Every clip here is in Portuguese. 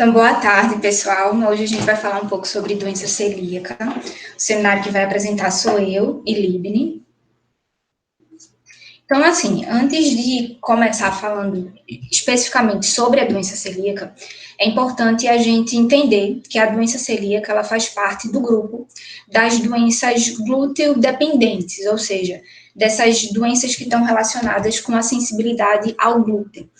Então, boa tarde, pessoal. Hoje a gente vai falar um pouco sobre doença celíaca. O seminário que vai apresentar sou eu e Libni. Então, assim, antes de começar falando especificamente sobre a doença celíaca, é importante a gente entender que a doença celíaca ela faz parte do grupo das doenças glúteo-dependentes, ou seja, dessas doenças que estão relacionadas com a sensibilidade ao glúten.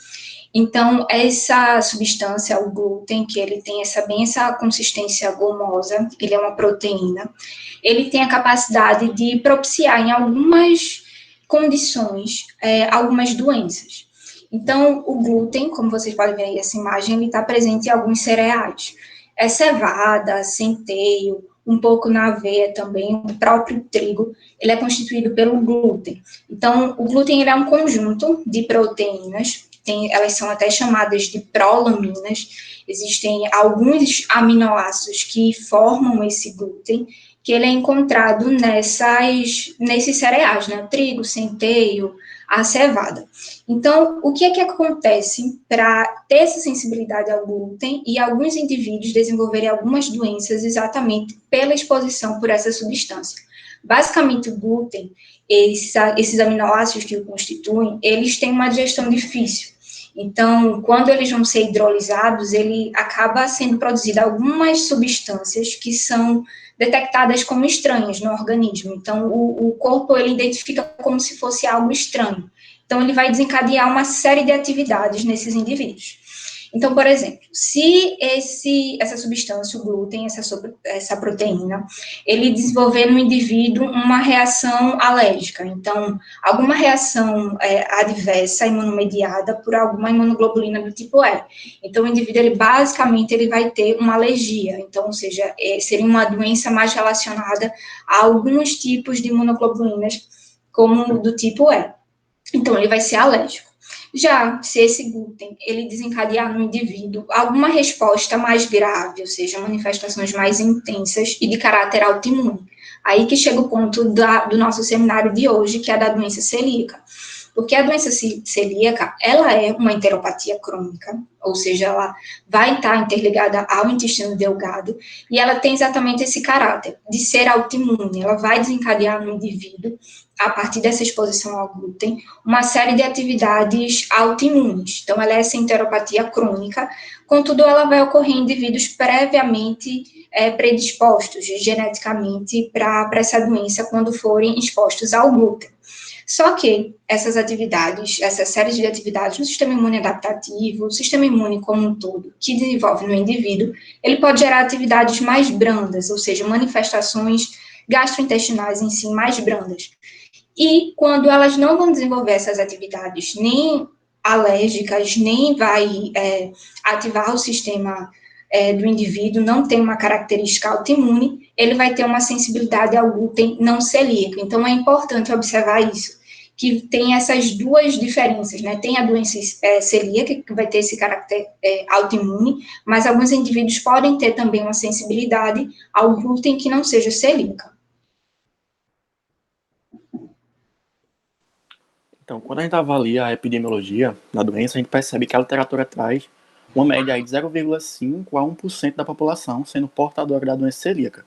Então, essa substância, o glúten, que ele tem essa consistência gomosa, ele é uma proteína, ele tem a capacidade de propiciar em algumas condições, algumas doenças. Então, o glúten, como vocês podem ver aí essa imagem, ele está presente em alguns cereais. É cevada, centeio, um pouco na aveia também, o próprio trigo, ele é constituído pelo glúten. Então, o glúten ele é um conjunto de proteínas, elas são até chamadas de prolaminas, existem alguns aminoácidos que formam esse glúten, que ele é encontrado nesses cereais, né? Trigo, centeio, a cevada. Então, o que é que acontece para ter essa sensibilidade ao glúten e alguns indivíduos desenvolverem algumas doenças exatamente pela exposição por essa substância? Basicamente, o glúten, esses aminoácidos que o constituem, eles têm uma digestão difícil. Então, quando eles vão ser hidrolisados, ele acaba sendo produzido algumas substâncias que são detectadas como estranhas no organismo. Então, o corpo, ele identifica como se fosse algo estranho. Então, ele vai desencadear uma série de atividades nesses indivíduos. Então, por exemplo, se essa substância, o glúten, essa proteína, ele desenvolver no indivíduo uma reação alérgica, então, alguma reação adversa, imunomediada por alguma imunoglobulina do tipo E. Então, o indivíduo, ele basicamente, ele vai ter uma alergia, então, ou seja, seria uma doença mais relacionada a alguns tipos de imunoglobulinas, como do tipo E. Então, ele vai ser alérgico. Já se esse glúten ele desencadear no indivíduo alguma resposta mais grave, ou seja, manifestações mais intensas e de caráter autoimune, aí que chega o ponto do nosso seminário de hoje, que é da doença celíaca. Porque a doença celíaca, ela é uma enteropatia crônica, ou seja, ela vai estar interligada ao intestino delgado, e ela tem exatamente esse caráter de ser autoimune, ela vai desencadear no indivíduo, a partir dessa exposição ao glúten, uma série de atividades autoimunes. Então, ela é essa enteropatia crônica, contudo, ela vai ocorrer em indivíduos previamente predispostos geneticamente para essa doença quando forem expostos ao glúten. Só que essas atividades, essa série de atividades no sistema imune adaptativo, o sistema imune como um todo, que desenvolve no indivíduo, ele pode gerar atividades mais brandas, ou seja, manifestações gastrointestinais em si mais brandas. E quando elas não vão desenvolver essas atividades nem alérgicas, nem vai ativar o sistema do indivíduo, não tem uma característica autoimune, ele vai ter uma sensibilidade ao glúten não celíaco. Então, é importante observar isso, que tem essas duas diferenças, né? Tem a doença celíaca, que vai ter esse caráter autoimune, mas alguns indivíduos podem ter também uma sensibilidade ao glúten que não seja celíaca. Então, quando a gente avalia a epidemiologia da doença, a gente percebe que a literatura traz uma média aí de 0,5% a 1% da população sendo portadora da doença celíaca.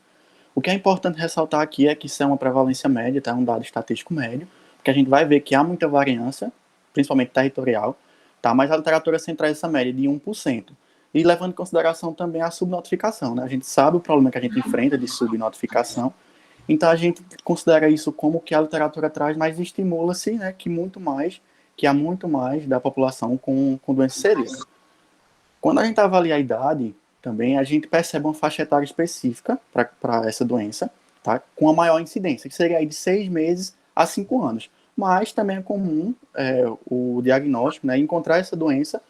O que é importante ressaltar aqui é que isso é uma prevalência média, tá? Um dado estatístico médio, porque a gente vai ver que há muita variância, principalmente territorial, tá? Mas a literatura central essa média de 1%. E levando em consideração também a subnotificação, né? A gente sabe o problema que a gente enfrenta de subnotificação, então a gente considera isso como que a literatura traz, mas estimula-se, né, que há muito mais da população com doença celíaca. Quando a gente avalia a idade, também a gente percebe uma faixa etária específica para essa doença, tá, com a maior incidência, que seria aí de 6 meses a 5 anos. Mas também é comum o diagnóstico, né, encontrar essa doença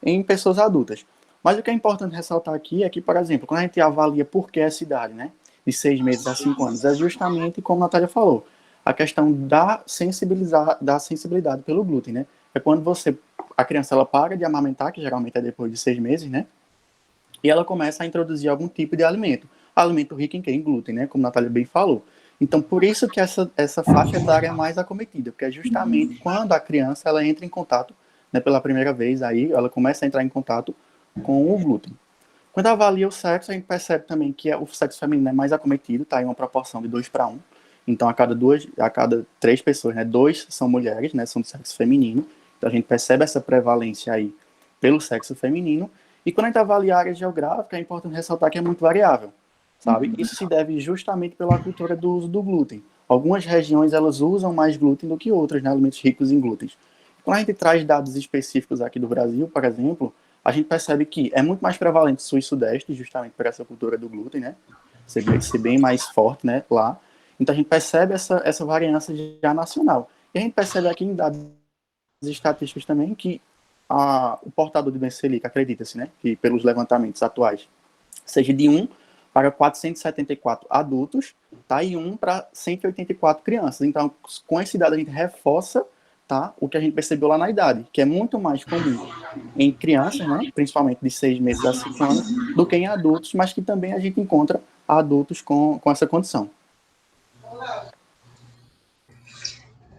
em pessoas adultas. Mas o que é importante ressaltar aqui é que, por exemplo, quando a gente avalia por que essa idade, né, de 6 meses a 5 anos, é justamente como a Natália falou, a questão da sensibilidade pelo glúten, né? É quando a criança ela para de amamentar, que geralmente é depois de 6 meses, né? E ela começa a introduzir algum tipo de alimento. Alimento rico em quê? Em glúten, né? Como a Natália bem falou. Então, por isso que essa faixa etária é mais acometida, porque é justamente quando a criança ela entra em contato, né, pela primeira vez, aí ela começa a entrar em contato com o glúten. Quando avalia o sexo, a gente percebe também que o sexo feminino é mais acometido, tá em uma proporção de 2 para 1. Então, a cada 3 pessoas, né, 2 são mulheres, né, são do sexo feminino. Então, a gente percebe essa prevalência aí pelo sexo feminino. E quando a gente avalia a área geográfica, é importante ressaltar que é muito variável, sabe? Isso se deve justamente pela cultura do uso do glúten. Algumas regiões, elas usam mais glúten do que outras, né, alimentos ricos em glúten. Quando a gente traz dados específicos aqui do Brasil, por exemplo, a gente percebe que é muito mais prevalente sul e sudeste, justamente por essa cultura do glúten, né? Ser bem mais forte, né, lá. Então a gente percebe essa variância já nacional. E a gente percebe aqui em dados estatísticos também que o portador de doença celíaca, acredita-se, né, que pelos levantamentos atuais, seja de 1 para 474 adultos, tá, e 1 para 184 crianças. Então, com esse dado a gente reforça, tá, o que a gente percebeu lá na idade, que é muito mais comum em crianças, né, principalmente de 6 meses a 5 anos, do que em adultos, mas que também a gente encontra adultos com essa condição.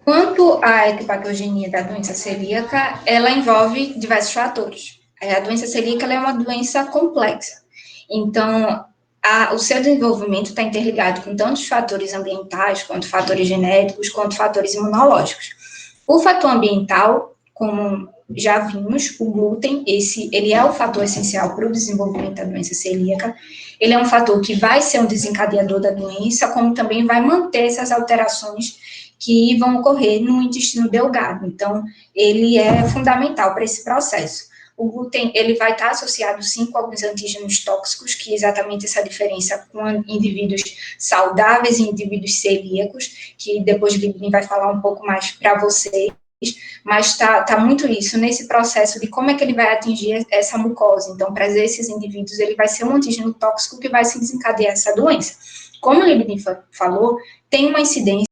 Quanto à etiopatogenia da doença celíaca, ela envolve diversos fatores. A doença celíaca ela é uma doença complexa. Então, o seu desenvolvimento está interligado com tantos fatores ambientais, quanto fatores genéticos, quanto fatores imunológicos. O fator ambiental, como já vimos, o glúten, ele é o fator essencial para o desenvolvimento da doença celíaca. Ele é um fator que vai ser um desencadeador da doença, como também vai manter essas alterações que vão ocorrer no intestino delgado. Então, ele é fundamental para esse processo. O glúten, ele vai estar associado, sim, com alguns antígenos tóxicos, que é exatamente essa diferença com indivíduos saudáveis e indivíduos celíacos, que depois o Libni vai falar um pouco mais para vocês, mas tá muito isso, nesse processo de como é que ele vai atingir essa mucosa. Então, para esses indivíduos, ele vai ser um antígeno tóxico que vai se desencadear essa doença. Como o Libni falou, tem uma incidência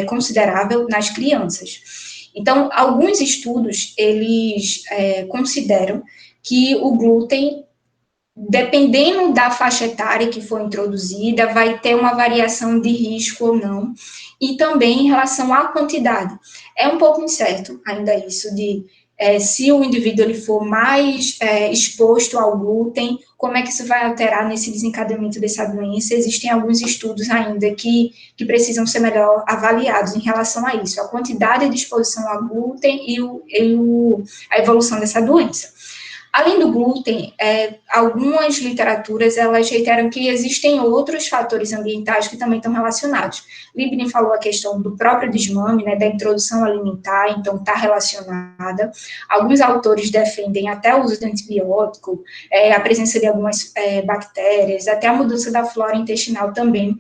considerável nas crianças. Então, alguns estudos, eles consideram que o glúten, dependendo da faixa etária que for introduzida, vai ter uma variação de risco ou não, e também em relação à quantidade. É um pouco incerto ainda isso de se o indivíduo ele for mais exposto ao glúten, como é que isso vai alterar nesse desencadeamento dessa doença? Existem alguns estudos ainda que precisam ser melhor avaliados em relação a isso, a quantidade de exposição ao glúten a evolução dessa doença. Além do glúten, algumas literaturas, elas reiteram que existem outros fatores ambientais que também estão relacionados. Libni falou a questão do próprio desmame, né, da introdução alimentar, então está relacionada. Alguns autores defendem até o uso de antibiótico, a presença de algumas bactérias, até a mudança da flora intestinal também,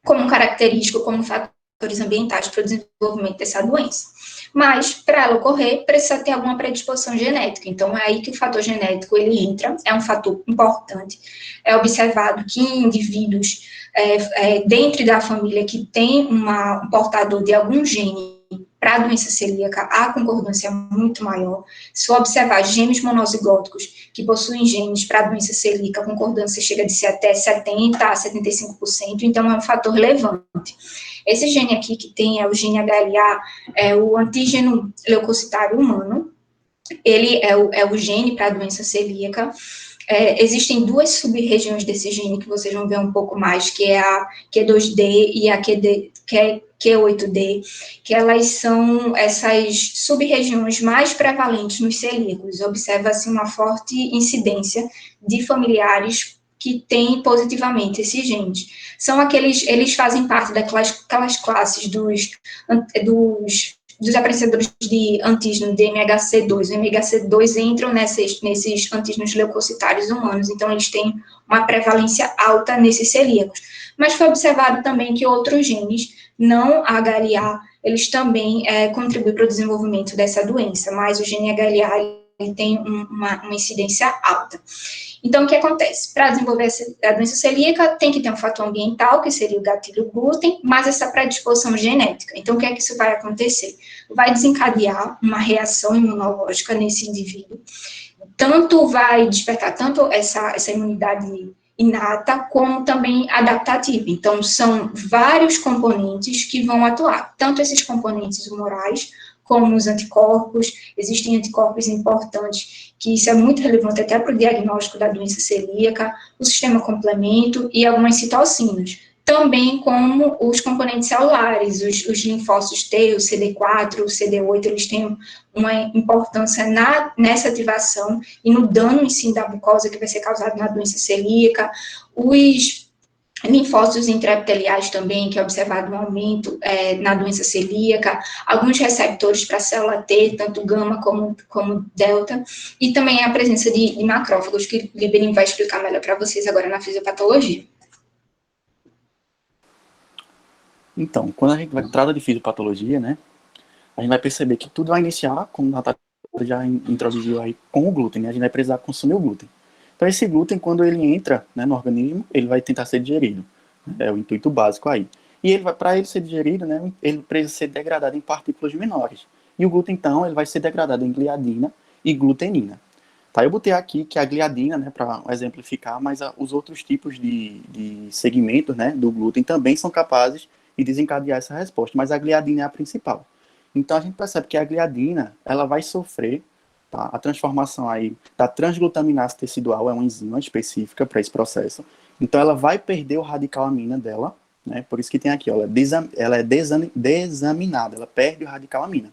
como característico, como fatores ambientais para o desenvolvimento dessa doença. Mas, para ela ocorrer, precisa ter alguma predisposição genética. Então, é aí que o fator genético ele entra, é um fator importante. É observado que em indivíduos dentro da família que tem um portador de algum gene para a doença celíaca, a concordância é muito maior. Se for observar gêmeos monozigóticos que possuem genes para a doença celíaca, a concordância chega de ser até 70% a 75%, então é um fator relevante. Esse gene aqui que tem o gene HLA, é o antígeno leucocitário humano, ele é o gene para a doença celíaca. Existem 2 sub-regiões desse gene que vocês vão ver um pouco mais, que é a Q2D e a Q8D, que elas são essas sub-regiões mais prevalentes nos celíacos. Observa-se uma forte incidência de familiares que têm positivamente esses genes. Eles fazem parte daquelas classes dos apreciadores de antígeno de MHC2. O MHC2 entram nesses antígenos leucocitários humanos, então eles têm uma prevalência alta nesses celíacos. Mas foi observado também que outros genes, não a HLA, eles também contribuem para o desenvolvimento dessa doença, mas o gene HLA ele tem uma incidência alta. Então, o que acontece? Para desenvolver a doença celíaca, tem que ter um fator ambiental, que seria o gatilho glúten, mas essa predisposição genética. Então, o que é que isso vai acontecer? Vai desencadear uma reação imunológica nesse indivíduo, vai despertar tanto essa imunidade inata, como também adaptativa. Então, são vários componentes que vão atuar, tanto esses componentes humorais, como os anticorpos. Existem anticorpos importantes, que isso é muito relevante até para o diagnóstico da doença celíaca, o sistema complemento e algumas citocinas. Também como os componentes celulares, os linfócitos T, o CD4, o CD8, eles têm uma importância nessa ativação e no dano em si da mucosa que vai ser causado na doença celíaca. Os linfócitos intraepiteliais também, que é observado um aumento na doença celíaca, alguns receptores para a célula T, tanto gama como delta, e também a presença de macrófagos, que o Liberin vai explicar melhor para vocês agora na fisiopatologia. Então, quando a gente trata de fisiopatologia, né, a gente vai perceber que tudo vai iniciar, como a Natália já introduziu aí, com o glúten, né? A gente vai precisar consumir o glúten. Então, esse glúten, quando ele entra, né, no organismo, ele vai tentar ser digerido. É o intuito básico aí. E para ele ser digerido, né, ele precisa ser degradado em partículas menores. E o glúten, então, ele vai ser degradado em gliadina e glutenina. Tá, eu botei aqui que a gliadina, né, para exemplificar, mas os outros tipos de segmentos, né, do glúten também são capazes de desencadear essa resposta, mas a gliadina é a principal. Então a gente percebe que a gliadina, ela vai sofrer, tá, a transformação aí da transglutaminase tecidual, é uma enzima específica para esse processo. Então ela vai perder o radical amina dela, né, por isso que tem aqui, ó, ela é desaminada, ela perde o radical amina.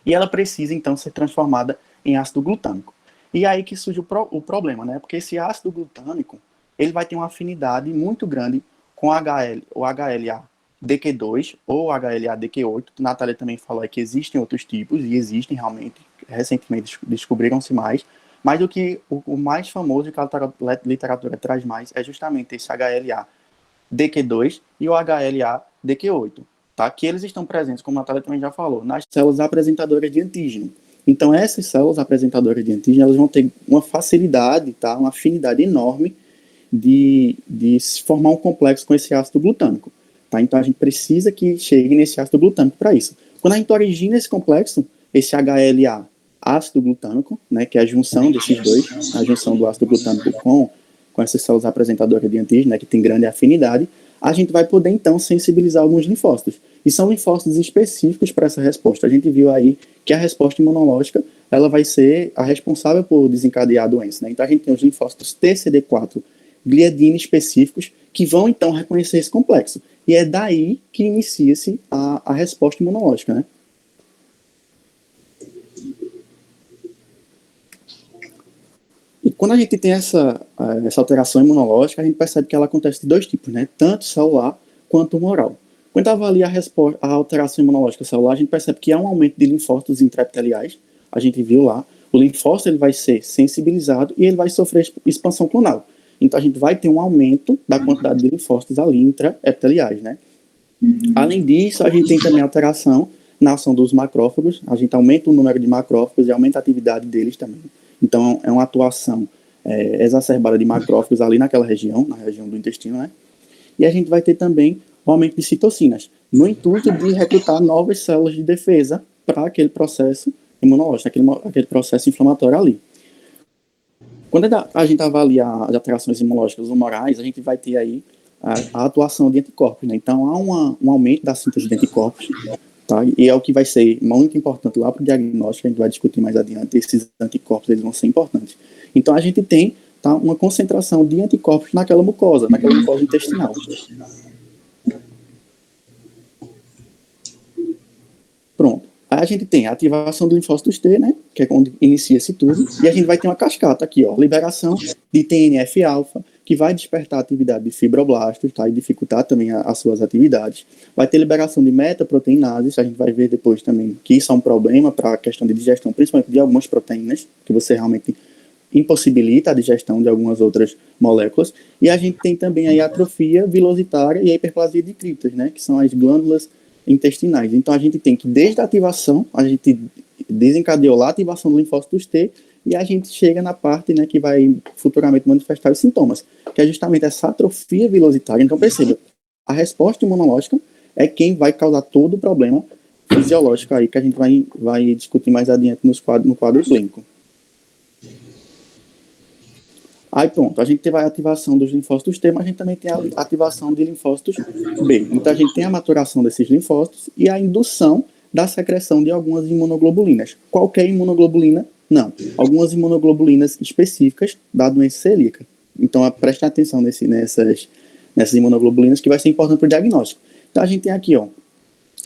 E ela precisa então ser transformada em ácido glutâmico. E aí que surge o problema, né? Porque esse ácido glutâmico, ele vai ter uma afinidade muito grande com o HLA-DQ2 ou HLA-DQ8. A Natália também falou que existem outros tipos, e existem realmente, recentemente descobriram-se mais, mas o que o mais famoso que a literatura traz mais é justamente esse HLA-DQ2 e o HLA-DQ8, tá? Que eles estão presentes, como a Natália também já falou, nas células apresentadoras de antígeno. Então, essas células apresentadoras de antígeno, elas vão ter uma facilidade, tá? Uma afinidade enorme de formar um complexo com esse ácido glutâmico. Tá? Então, a gente precisa que chegue nesse ácido glutâmico para isso. Quando a gente origina esse complexo, esse HLA, ácido glutâmico, né, que é a junção desses dois, a junção do ácido glutâmico com essas células apresentadoras de antígeno, né, que tem grande afinidade, a gente vai poder, então, sensibilizar alguns linfócitos. E são linfócitos específicos para essa resposta. A gente viu aí que a resposta imunológica, ela vai ser a responsável por desencadear a doença, né? Então, a gente tem os linfócitos TCD4, gliadina específicos, que vão, então, reconhecer esse complexo. E é daí que inicia-se a resposta imunológica, né? E quando a gente tem essa alteração imunológica, a gente percebe que ela acontece de dois tipos, né? Tanto celular quanto humoral. Quando avalia a alteração imunológica celular, a gente percebe que há um aumento de linfócitos intraepiteliais. A gente viu lá. O linfócito ele vai ser sensibilizado e ele vai sofrer expansão clonal. Então, a gente vai ter um aumento da quantidade de linfócitos ali intraepiteliais, né? Além disso, a gente tem também alteração na ação dos macrófagos. A gente aumenta o número de macrófagos e aumenta a atividade deles também. Então, é uma atuação exacerbada de macrófagos ali naquela região, na região do intestino, né? E a gente vai ter também o aumento de citocinas, no intuito de recrutar novas células de defesa para aquele processo imunológico, aquele processo inflamatório ali. Quando a gente avalia as alterações imunológicas humorais, a gente vai ter aí a atuação de anticorpos, né? Então, há um aumento da síntese de anticorpos, tá? E é o que vai ser muito importante lá para o diagnóstico, a gente vai discutir mais adiante, esses anticorpos eles vão ser importantes. Então, a gente tem, tá, uma concentração de anticorpos naquela mucosa intestinal. Pronto. Aí a gente tem a ativação do linfócitos T, né, que é onde inicia-se tudo, e a gente vai ter uma cascata aqui, ó, liberação de TNF-alfa, que vai despertar a atividade de fibroblastos, tá, e dificultar também as suas atividades. Vai ter liberação de metaproteinases, a gente vai ver depois também que isso é um problema para a questão de digestão, principalmente de algumas proteínas, que você realmente impossibilita a digestão de algumas outras moléculas. E a gente tem também aí a atrofia vilositária e a hiperplasia de criptas, né, que são as glândulas intestinais. Então, a gente tem que, desde a ativação, a gente desencadeou lá a ativação do linfócitos T e a gente chega na parte, né, que vai futuramente manifestar os sintomas, que é justamente essa atrofia vilositária. Então, perceba, a resposta imunológica é quem vai causar todo o problema fisiológico aí, que a gente vai discutir mais adiante no quadro clínico. Aí pronto, a gente teve a ativação dos linfócitos T, mas a gente também tem a ativação de linfócitos B. Então a gente tem a maturação desses linfócitos e a indução da secreção de algumas imunoglobulinas. Qualquer imunoglobulina? Não. Algumas imunoglobulinas específicas da doença celíaca. Então, preste atenção nessas imunoglobulinas, que vai ser importante para o diagnóstico. Então, a gente tem aqui, ó,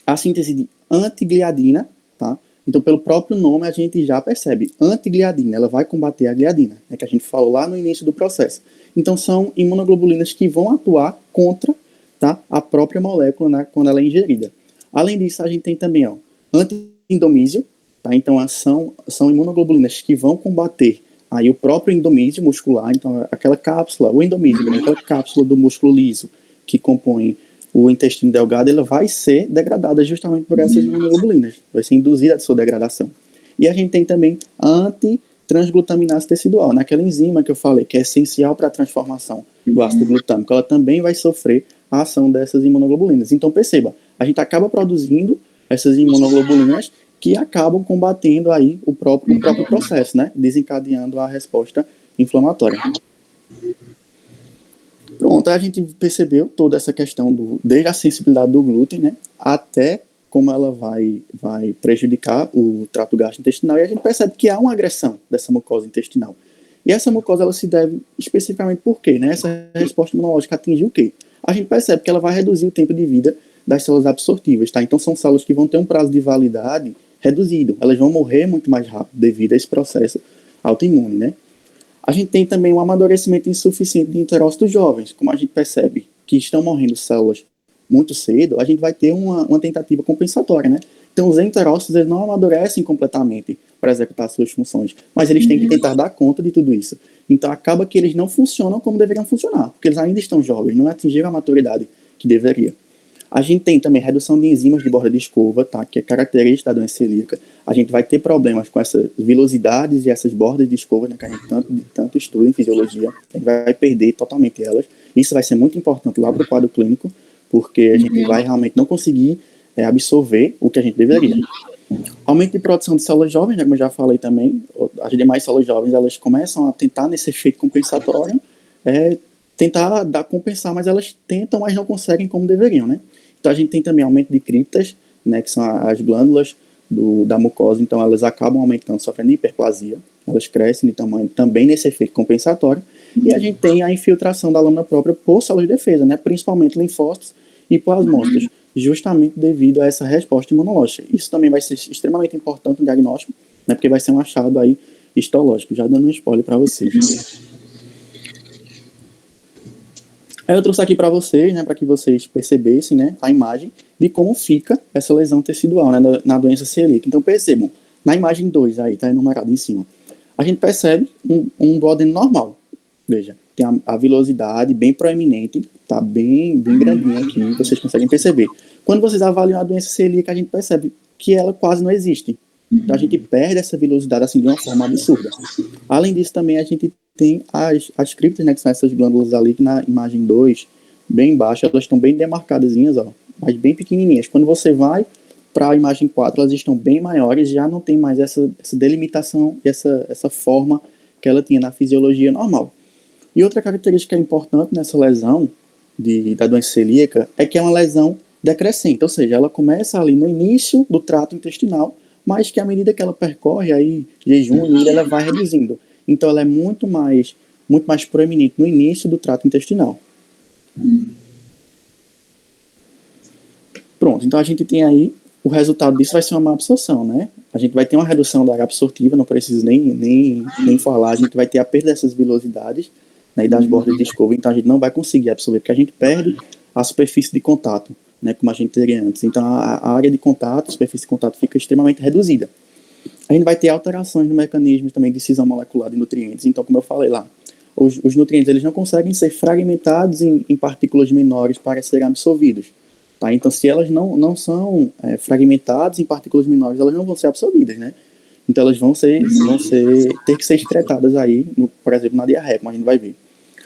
a síntese de antigliadina, tá? Então, pelo próprio nome, a gente já percebe. Antigliadina, ela vai combater a gliadina, né, que a gente falou lá no início do processo. Então, são imunoglobulinas que vão atuar contra, tá, a própria molécula, né, quando ela é ingerida. Além disso, a gente tem também, ó, anti-endomísio, tá? Então, são imunoglobulinas que vão combater aí o próprio endomísio muscular, então aquela cápsula, o endomísio, né, aquela cápsula do músculo liso que compõe o intestino delgado, ela vai ser degradada justamente por essas imunoglobulinas, vai ser induzida a sua degradação. E a gente tem também a antitransglutaminase tecidual, naquela enzima que eu falei, que é essencial para a transformação do ácido glutâmico, ela também vai sofrer a ação dessas imunoglobulinas. Então perceba, a gente acaba produzindo essas imunoglobulinas que acabam combatendo aí o próprio processo, né? Desencadeando a resposta inflamatória. Pronto, a gente percebeu toda essa questão desde a sensibilidade do glúten, né? Até como ela vai prejudicar o trato gastrointestinal, e a gente percebe que há uma agressão dessa mucosa intestinal. E essa mucosa, ela se deve especificamente por quê, né? Essa resposta imunológica atinge o quê? A gente percebe que ela vai reduzir o tempo de vida das células absortivas, tá? Então são células que vão ter um prazo de validade reduzido, elas vão morrer muito mais rápido devido a esse processo autoimune, né? A gente tem também um amadurecimento insuficiente de enterócitos jovens, como a gente percebe que estão morrendo células muito cedo, a gente vai ter uma tentativa compensatória, né? Então os enterócitos, eles não amadurecem completamente para executar suas funções, mas eles têm que tentar dar conta de tudo isso. Então acaba que eles não funcionam como deveriam funcionar, porque eles ainda estão jovens, não atingiram a maturidade que deveria. A gente tem também redução de enzimas de borda de escova, tá? Que é característica da doença celíaca. A gente vai ter problemas com essas vilosidades e essas bordas de escova, né, que a gente tanto estuda em fisiologia. A gente vai perder totalmente elas. Isso vai ser muito importante lá para o quadro clínico, porque a gente vai realmente não conseguir absorver o que a gente deveria. Aumento de produção de células jovens, né, como eu já falei também. As demais células jovens, elas começam a tentar nesse efeito compensatório, tentar compensar, mas elas tentam, mas não conseguem como deveriam, né? Então a gente tem também aumento de criptas, né, que são as glândulas da mucosa, então elas acabam aumentando, sofrendo hiperplasia, elas crescem de tamanho também nesse efeito compensatório, e a gente tem a infiltração da lâmina própria por células de defesa, né, principalmente linfócitos e plasmócitos, justamente devido a essa resposta imunológica. Isso também vai ser extremamente importante no diagnóstico, né, porque vai ser um achado aí histológico, já dando um spoiler para vocês. Aí eu trouxe aqui para vocês, né, para que vocês percebessem, né, a imagem de como fica essa lesão tecidual, né, na doença celíaca. Então percebam, na imagem 2 aí, está enumerado em cima, a gente percebe um duodeno normal. Veja, tem a vilosidade bem proeminente, tá bem grandinha aqui, vocês conseguem perceber. Quando vocês avaliam a doença celíaca, a gente percebe que ela quase não existe. Então a gente perde essa vilosidade assim de uma forma absurda. Além disso, também a gente tem as criptas, né, que são essas glândulas ali que na imagem 2, bem embaixo, elas estão bem demarcadazinhas, ó, mas bem pequenininhas. Quando você vai para a imagem 4, elas estão bem maiores, já não tem mais essa delimitação e essa forma que ela tinha na fisiologia normal. E outra característica importante nessa lesão da doença celíaca é que é uma lesão decrescente, ou seja, ela começa ali no início do trato intestinal, mas que à medida que ela percorre aí jejum e milha, ela vai reduzindo. Então ela é muito mais proeminente no início do trato intestinal. Pronto, então a gente tem aí, o resultado disso vai ser uma má absorção, né? A gente vai ter uma redução da área absortiva, não preciso nem falar, a gente vai ter a perda dessas vilosidades, né, e das bordas de escova, então a gente não vai conseguir absorver, porque a gente perde a superfície de contato, né, como a gente teria antes. Então a área de contato, a superfície de contato fica extremamente reduzida. A gente vai ter alterações no mecanismo também de cisão molecular de nutrientes. Então, como eu falei lá, os nutrientes eles não conseguem ser fragmentados em partículas menores para serem absorvidos. Tá? Então, se elas não são fragmentadas em partículas menores, elas não vão ser absorvidas, né? Então, elas vão ter que ser excretadas aí, por exemplo, na diarreia, como a gente vai ver.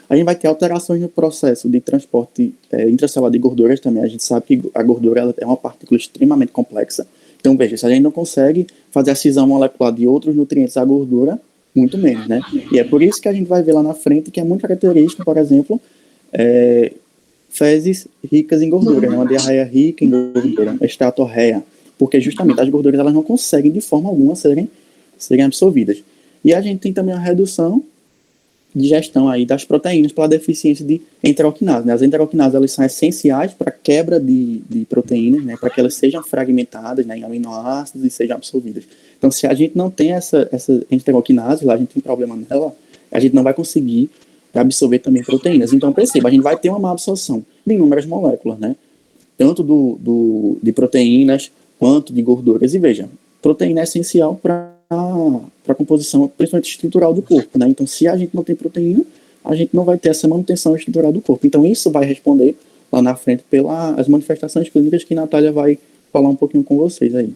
A gente vai ter alterações no processo de transporte intracelular de gorduras também. A gente sabe que a gordura ela é uma partícula extremamente complexa. Então, veja, se a gente não consegue fazer a cisão molecular de outros nutrientes à gordura, muito menos, né? E é por isso que a gente vai ver lá na frente que é muito característico, por exemplo, fezes ricas em gordura, né? Uma diarreia rica em gordura, estatorreia, porque justamente as gorduras elas não conseguem de forma alguma serem absorvidas. E a gente tem também a redução de gestão aí das proteínas pela deficiência de enteroquinase, né? As enteroquinases elas são essenciais para a quebra de proteínas, né? Para que elas sejam fragmentadas, né, em aminoácidos e sejam absorvidas. Então, se a gente não tem essa enteroquinase, lá a gente tem problema nela, a gente não vai conseguir absorver também proteínas. Então, perceba, a gente vai ter uma má absorção de inúmeras moléculas, né? Tanto de proteínas quanto de gorduras. E veja, proteína é essencial para a composição, principalmente estrutural do corpo, né? Então, se a gente não tem proteína, a gente não vai ter essa manutenção estrutural do corpo. Então, isso vai responder lá na frente pelas manifestações clínicas que a Natália vai falar um pouquinho com vocês aí.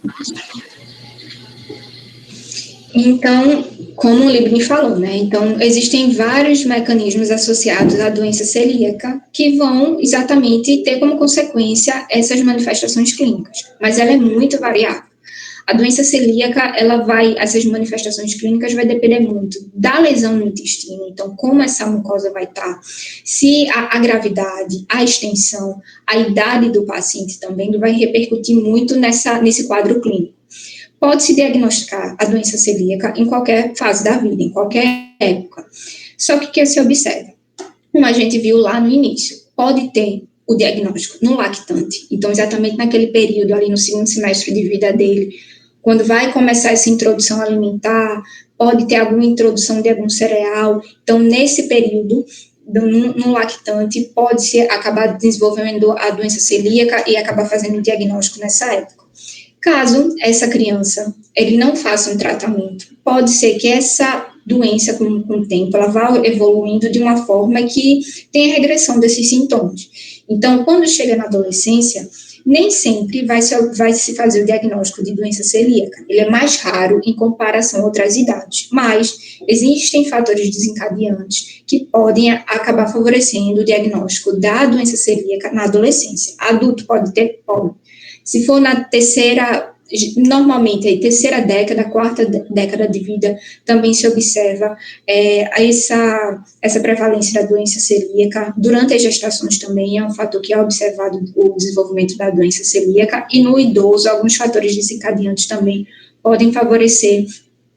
Então, como o Libni falou, né? Então, existem vários mecanismos associados à doença celíaca que vão exatamente ter como consequência essas manifestações clínicas, mas ela é muito variável. A doença celíaca, essas manifestações clínicas vai depender muito da lesão no intestino, então como essa mucosa vai estar, se a gravidade, a extensão, a idade do paciente também vai repercutir muito nesse quadro clínico. Pode-se diagnosticar a doença celíaca em qualquer fase da vida, em qualquer época. Só que o que se observa? Como a gente viu lá no início, pode ter o diagnóstico no lactante, então exatamente naquele período ali no segundo semestre de vida dele, quando vai começar essa introdução alimentar, pode ter alguma introdução de algum cereal, então nesse período, no lactante, pode-se acabar desenvolvendo a doença celíaca e acabar fazendo o diagnóstico nessa época. Caso essa criança ele não faça um tratamento, pode ser que essa doença, com o tempo, ela vá evoluindo de uma forma que tenha regressão desses sintomas. Então, quando chega na adolescência, nem sempre vai se fazer o diagnóstico de doença celíaca. Ele é mais raro em comparação a outras idades, mas existem fatores desencadeantes que podem acabar favorecendo o diagnóstico da doença celíaca na adolescência. Adulto pode ter? Pode. Se for na normalmente a terceira década, quarta década de vida, também se observa essa prevalência da doença celíaca. Durante as gestações também é um fator que é observado o desenvolvimento da doença celíaca, e no idoso, alguns fatores desencadeantes também podem favorecer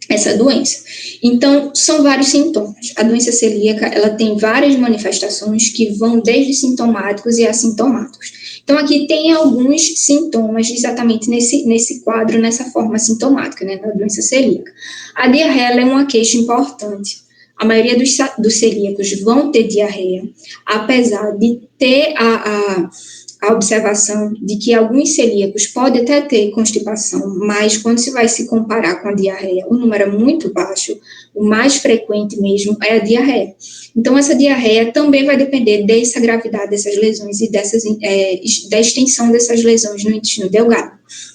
essa doença. Então, são vários sintomas. A doença celíaca, ela tem várias manifestações que vão desde sintomáticos e assintomáticos. Então, aqui tem alguns sintomas exatamente nesse quadro, nessa forma sintomática, né, da doença celíaca. A diarreia é uma queixa importante. A maioria dos celíacos vão ter diarreia, apesar de ter a observação de que alguns celíacos podem até ter constipação, mas quando se vai se comparar com a diarreia, o número é muito baixo, o mais frequente mesmo é a diarreia. Então, essa diarreia também vai depender dessa gravidade dessas lesões e da extensão dessas lesões no intestino delgado.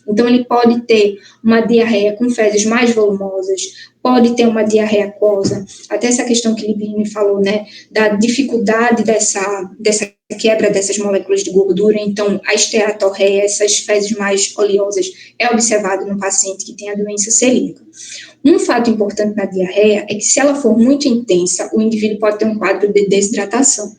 Então, ele pode ter uma diarreia com fezes mais volumosas, pode ter uma diarreia aquosa, até essa questão que Libni falou, né, da dificuldade dessa quebra dessas moléculas de gordura. Então, a esteatorreia, essas fezes mais oleosas, é observado no paciente que tem a doença celíaca. Um fato importante na diarreia é que, se ela for muito intensa, o indivíduo pode ter um quadro de desidratação.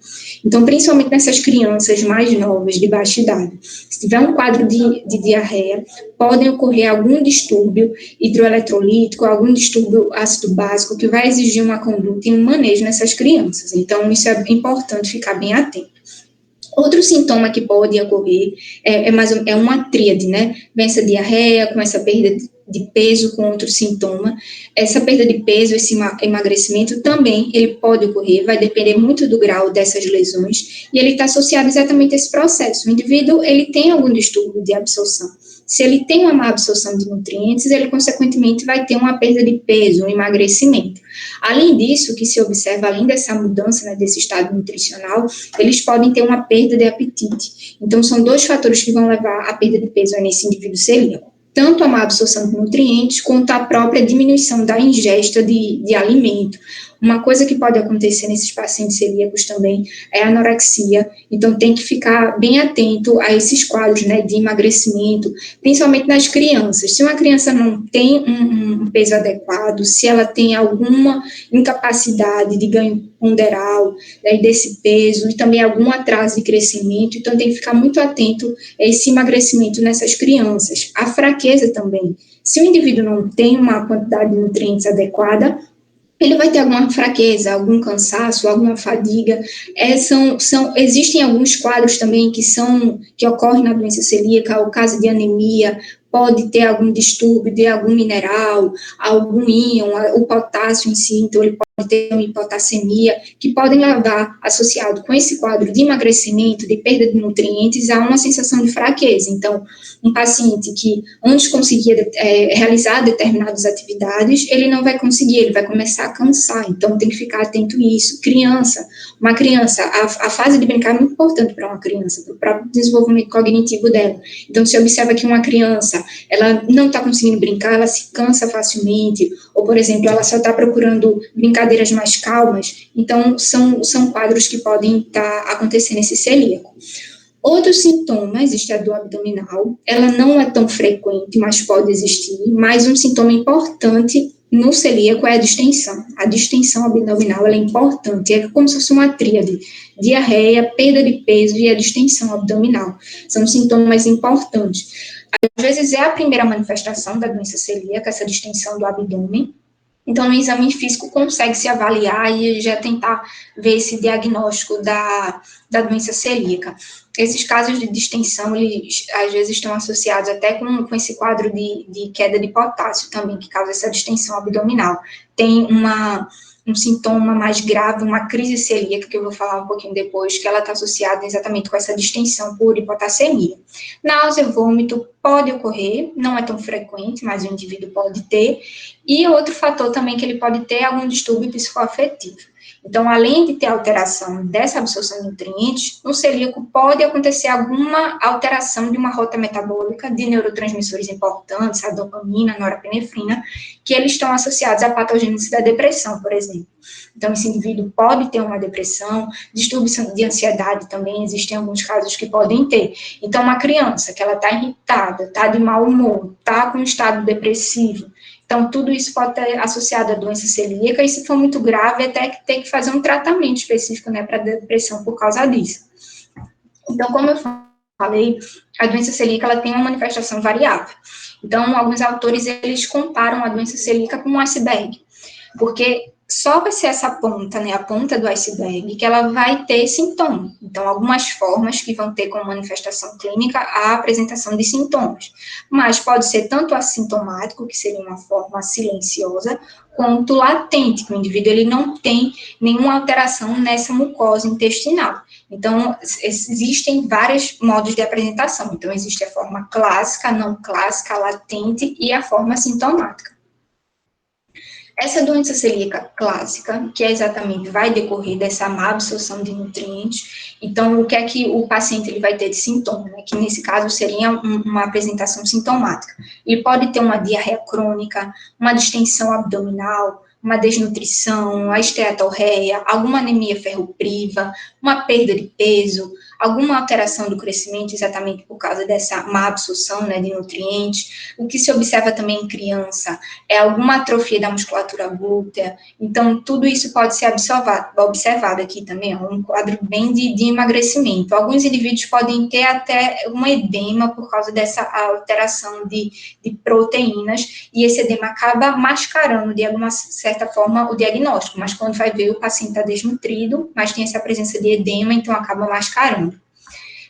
Então, principalmente nessas crianças mais novas, de baixa idade, se tiver um quadro de diarreia, podem ocorrer algum distúrbio hidroeletrolítico, algum distúrbio ácido básico, que vai exigir uma conduta e um manejo nessas crianças. Então, isso é importante ficar bem atento. Outro sintoma que pode ocorrer é uma tríade, né? Vem essa diarreia com essa perda de peso com outro sintoma. Essa perda de peso, esse emagrecimento também, ele pode ocorrer, vai depender muito do grau dessas lesões, e ele está associado exatamente a esse processo. O indivíduo, ele tem algum distúrbio de absorção. Se ele tem uma má absorção de nutrientes, ele, consequentemente, vai ter uma perda de peso, um emagrecimento. Além disso, que se observa, além dessa mudança, né, desse estado nutricional, eles podem ter uma perda de apetite. Então, são dois fatores que vão levar à perda de peso nesse indivíduo celíaco. Tanto a má absorção de nutrientes, quanto a própria diminuição da ingesta de alimento. Uma coisa que pode acontecer nesses pacientes celíacos também é a anorexia. Então, tem que ficar bem atento a esses quadros, né, de emagrecimento, principalmente nas crianças. Se uma criança não tem um peso adequado, se ela tem alguma incapacidade de ganho ponderal, né, desse peso, e também algum atraso de crescimento, então tem que ficar muito atento a esse emagrecimento nessas crianças. A fraqueza também. Se o indivíduo não tem uma quantidade de nutrientes adequada, ele vai ter alguma fraqueza, algum cansaço, alguma fadiga. Existem alguns quadros também que ocorrem na doença celíaca, o caso de anemia, pode ter algum distúrbio de algum mineral, algum íon, o potássio em si, então ele pode ter uma hipotassemia, que podem levar, associado com esse quadro de emagrecimento, de perda de nutrientes, a uma sensação de fraqueza. Então, um paciente que antes conseguia realizar determinadas atividades, ele não vai conseguir, ele vai começar a cansar, então tem que ficar atento a isso. Uma criança, a fase de brincar é muito importante para uma criança, para o próprio desenvolvimento cognitivo dela. Então, se observa que uma criança, ela não está conseguindo brincar, ela se cansa facilmente, ou, por exemplo, ela só está procurando brincadeiras mais calmas, então são quadros que podem estar acontecendo nesse celíaco. Outros sintomas, existe a dor abdominal, ela não é tão frequente, mas pode existir, mas um sintoma importante no celíaco é a distensão. A distensão abdominal, ela é importante, é como se fosse uma tríade: diarreia, perda de peso e a distensão abdominal. São sintomas importantes. Às vezes é a primeira manifestação da doença celíaca, essa distensão do abdômen. Então, no exame físico, consegue se avaliar e já tentar ver esse diagnóstico da doença celíaca. Esses casos de distensão, eles às vezes estão associados até com esse quadro de queda de potássio também, que causa essa distensão abdominal. Tem um sintoma mais grave, uma crise celíaca, que eu vou falar um pouquinho depois, que ela está associada exatamente com essa distensão por hipotassemia. Náusea, vômito pode ocorrer, não é tão frequente, mas o indivíduo pode ter. E outro fator também que ele pode ter é algum distúrbio psicoafetivo. Então, além de ter alteração dessa absorção de nutrientes, no celíaco pode acontecer alguma alteração de uma rota metabólica de neurotransmissores importantes, a dopamina, a norepinefrina, que eles estão associados à patogênese da depressão, por exemplo. Então, esse indivíduo pode ter uma depressão, distúrbios de ansiedade também, existem alguns casos que podem ter. Então, uma criança que ela está irritada, está de mau humor, está com um estado depressivo, então, tudo isso pode estar associado à doença celíaca, e se for muito grave, até que tem que fazer um tratamento específico, né, para depressão por causa disso. Então, como eu falei, a doença celíaca, ela tem uma manifestação variável. Então, alguns autores, eles comparam a doença celíaca com um iceberg, porque só vai ser essa ponta, né, a ponta do iceberg, que ela vai ter sintoma. Então, algumas formas que vão ter como manifestação clínica a apresentação de sintomas. Mas pode ser tanto assintomático, que seria uma forma silenciosa, quanto latente, que o indivíduo ele não tem nenhuma alteração nessa mucosa intestinal. Então, existem vários modos de apresentação. Então, existe a forma clássica, não clássica, latente e a forma sintomática. Essa doença celíaca clássica, que exatamente vai decorrer dessa má absorção de nutrientes, então, o que é que o paciente ele vai ter de sintoma, né? Que nesse caso seria uma apresentação sintomática. Ele pode ter uma diarreia crônica, uma distensão abdominal, uma desnutrição, a esteatorreia, alguma anemia ferropriva, uma perda de peso, alguma alteração do crescimento, exatamente por causa dessa má absorção, né, de nutrientes. O que se observa também em criança é alguma atrofia da musculatura glútea. Então, tudo isso pode ser observado aqui também, é um quadro bem de emagrecimento. Alguns indivíduos podem ter até um edema por causa dessa alteração de proteínas, e esse edema acaba mascarando, de alguma certa forma, o diagnóstico, mas quando vai ver, o paciente está desnutrido, mas tem essa presença de edema, então acaba mascarando.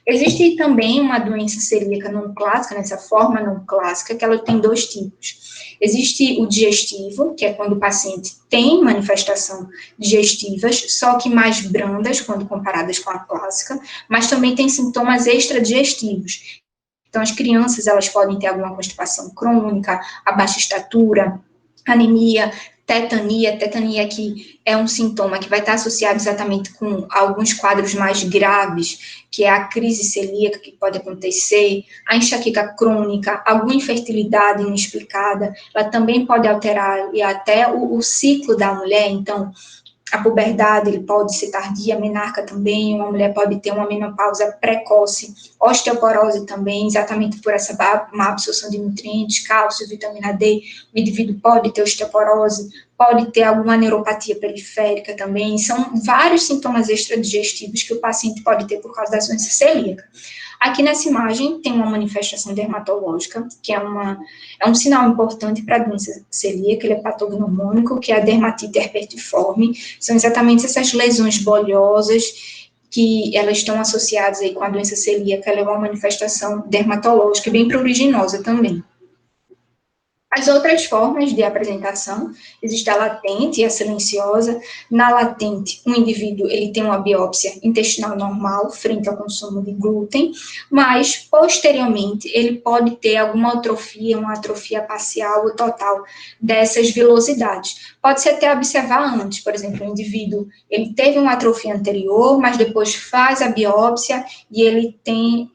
Existe também uma doença celíaca não clássica, nessa forma não clássica, que ela tem dois tipos. Existe o digestivo, que é quando o paciente tem manifestação digestivas, só que mais brandas, quando comparadas com a clássica, mas também tem sintomas extradigestivos. Então, as crianças, elas podem ter alguma constipação crônica, a baixa estatura, anemia, tetania que é um sintoma que vai estar associado exatamente com alguns quadros mais graves, que é a crise celíaca que pode acontecer, a enxaqueca crônica, alguma infertilidade inexplicada, ela também pode alterar e até o ciclo da mulher. Então, a puberdade, ele pode ser tardia, a menarca também, uma mulher pode ter uma menopausa precoce, osteoporose também, exatamente por essa má absorção de nutrientes, cálcio, vitamina D, o indivíduo pode ter osteoporose, pode ter alguma neuropatia periférica também, são vários sintomas extradigestivos que o paciente pode ter por causa da doença celíaca. Aqui nessa imagem tem uma manifestação dermatológica, que é um sinal importante para a doença celíaca, ele é patognomônico, que é a dermatite herpetiforme, são exatamente essas lesões bolhosas que elas estão associadas aí com a doença celíaca, ela é uma manifestação dermatológica bem pruriginosa também. As outras formas de apresentação, existe a latente e a silenciosa. Na latente, o indivíduo ele tem uma biópsia intestinal normal frente ao consumo de glúten, mas, posteriormente, ele pode ter alguma atrofia, uma atrofia parcial ou total dessas vilosidades. Pode-se até observar antes, por exemplo, o indivíduo ele teve uma atrofia anterior, mas depois faz a biópsia e ele tem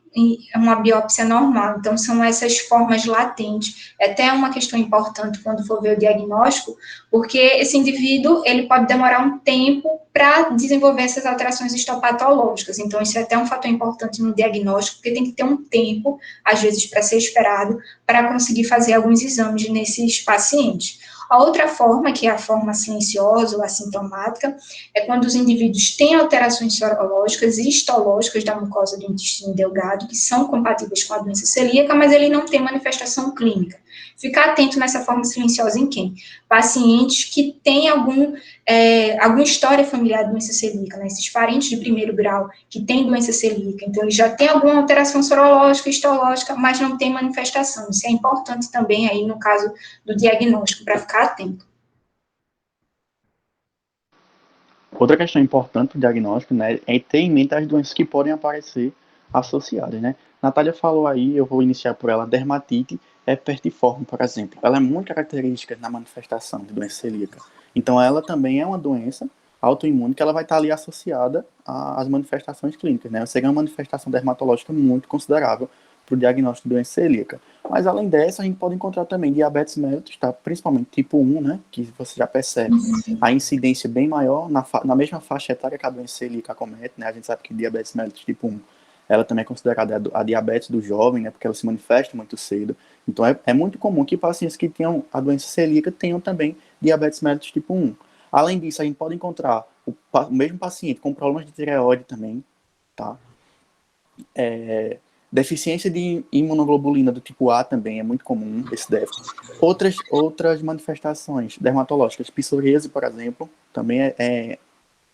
uma biópsia normal. Então, são essas formas latentes. É até uma questão importante quando for ver o diagnóstico, porque esse indivíduo, ele pode demorar um tempo para desenvolver essas alterações histopatológicas. Então, isso é até um fator importante no diagnóstico, porque tem que ter um tempo, às vezes, para ser esperado, para conseguir fazer alguns exames nesses pacientes. A outra forma, que é a forma silenciosa ou assintomática, é quando os indivíduos têm alterações sorológicas e histológicas da mucosa do intestino delgado, que são compatíveis com a doença celíaca, mas ele não tem manifestação clínica. Ficar atento nessa forma silenciosa em quem? Pacientes que têm alguma história familiar de doença celíaca, né? Esses parentes de primeiro grau que têm doença celíaca, então ele já tem alguma alteração sorológica, histológica, mas não tem manifestação. Isso é importante também aí no caso do diagnóstico, para ficar atento. Outra questão importante do diagnóstico, né, é ter em mente as doenças que podem aparecer associadas, né? Natália falou aí, eu vou iniciar por ela, dermatite herpetiforme, por exemplo. Ela é muito característica na manifestação de doença celíaca. Então, ela também é uma doença autoimune que ela vai estar ali associada às manifestações clínicas, né? Seria uma manifestação dermatológica muito considerável para o diagnóstico de doença celíaca. Mas, além dessa, a gente pode encontrar também diabetes mellitus, tá? Principalmente tipo 1, né? Que você já percebe a incidência bem maior na mesma faixa etária que a doença celíaca acomete, né? A gente sabe que diabetes mellitus tipo 1, ela também é considerada a diabetes do jovem, né? Porque ela se manifesta muito cedo. Então, é muito comum que pacientes que tenham a doença celíaca tenham também diabetes mellitus tipo 1. Além disso, a gente pode encontrar o mesmo paciente com problemas de tireoide também, tá? Deficiência de imunoglobulina do tipo A também é muito comum, esse déficit. Outras manifestações dermatológicas, psoríase, por exemplo, também é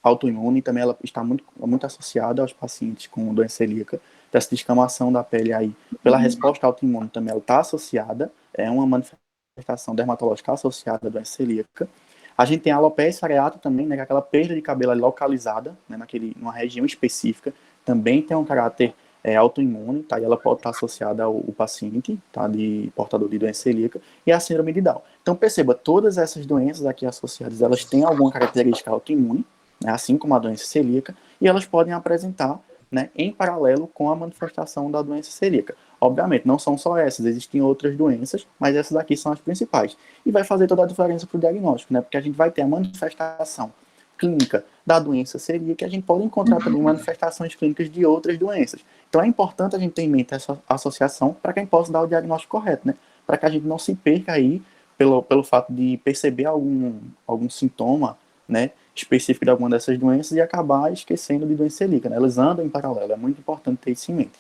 autoimune, também ela está muito associada aos pacientes com doença celíaca. Essa descamação da pele aí, pela resposta autoimune também, ela está associada, é uma manifestação dermatológica associada à doença celíaca. A gente tem a alopecia areata também, né, que é aquela perda de cabelo localizada, né, numa região específica, também tem um caráter autoimune, tá? E ela pode estar associada ao paciente, tá? De portador de doença celíaca, e a síndrome de Down. Então, perceba, todas essas doenças aqui associadas, elas têm alguma característica autoimune, né, assim como a doença celíaca, e elas podem apresentar, né, em paralelo com a manifestação da doença celíaca. Obviamente, não são só essas, existem outras doenças, mas essas aqui são as principais. E vai fazer toda a diferença para o diagnóstico, né, porque a gente vai ter a manifestação clínica da doença celíaca, e a gente pode encontrar também manifestações clínicas de outras doenças. Então é importante a gente ter em mente essa associação para que a gente possa dar o diagnóstico correto, né? Para que a gente não se perca aí pelo fato de perceber algum sintoma, né, específico de alguma dessas doenças e acabar esquecendo de doença celíaca, né? Elas andam em paralelo, é muito importante ter isso em mente.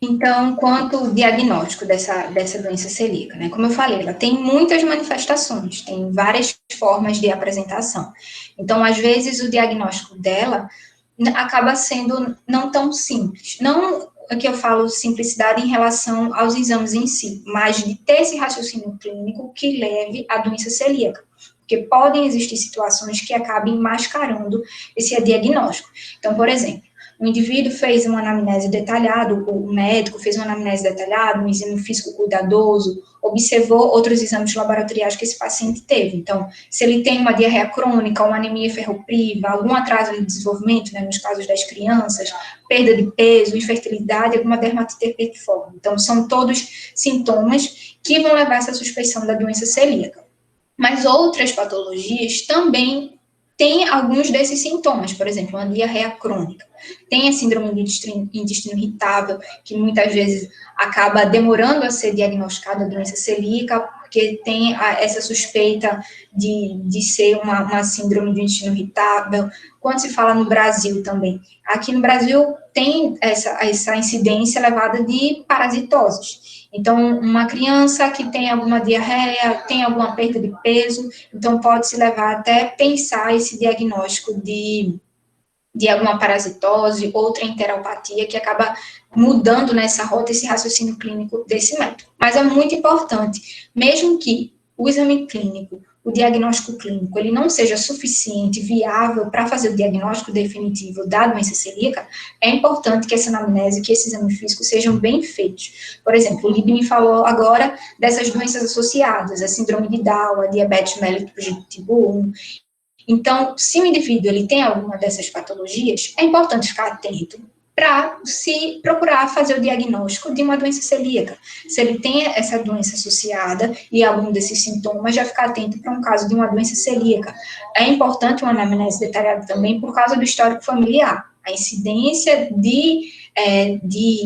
Então, quanto ao diagnóstico dessa doença celíaca, né? Como eu falei, ela tem muitas manifestações, tem várias formas de apresentação. Então, às vezes, o diagnóstico dela acaba sendo não tão simples. Não é que eu falo simplicidade em relação aos exames em si, mas de ter esse raciocínio clínico que leve à doença celíaca. Porque podem existir situações que acabem mascarando esse diagnóstico. Então, por exemplo, o indivíduo fez uma anamnese detalhada, o médico fez uma anamnese detalhada, um exame físico cuidadoso, observou outros exames laboratoriais que esse paciente teve. Então, se ele tem uma diarreia crônica, uma anemia ferropriva, algum atraso no desenvolvimento, né, nos casos das crianças, perda de peso, infertilidade, alguma dermatite herpetiforme. Então, são todos sintomas que vão levar a essa suspeição da doença celíaca. Mas outras patologias também têm alguns desses sintomas, por exemplo, uma diarreia crônica. Tem a síndrome de intestino irritável, que muitas vezes acaba demorando a ser diagnosticada a doença celíaca, porque tem essa suspeita de ser uma síndrome do intestino irritável. Quando se fala no Brasil também, aqui no Brasil tem essa incidência elevada de parasitoses. Então, uma criança que tem alguma diarreia, tem alguma perda de peso, então pode se levar até pensar esse diagnóstico de alguma parasitose, outra enteropatia, que acaba mudando nessa rota esse raciocínio clínico desse método. Mas é muito importante, mesmo que o exame clínico, o diagnóstico clínico, ele não seja suficiente, viável para fazer o diagnóstico definitivo da doença celíaca, é importante que essa anamnese, que esse exame físico sejam bem feitos. Por exemplo, o Libni falou agora dessas doenças associadas, a síndrome de Down, a diabetes mellitus tipo 1. Então, se o indivíduo ele tem alguma dessas patologias, é importante ficar atento para se procurar fazer o diagnóstico de uma doença celíaca. Se ele tem essa doença associada e algum desses sintomas, já ficar atento para um caso de uma doença celíaca. É importante uma anamnese detalhada também por causa do histórico familiar. A incidência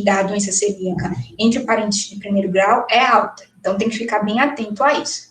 da doença celíaca entre parentes de primeiro grau é alta, então tem que ficar bem atento a isso.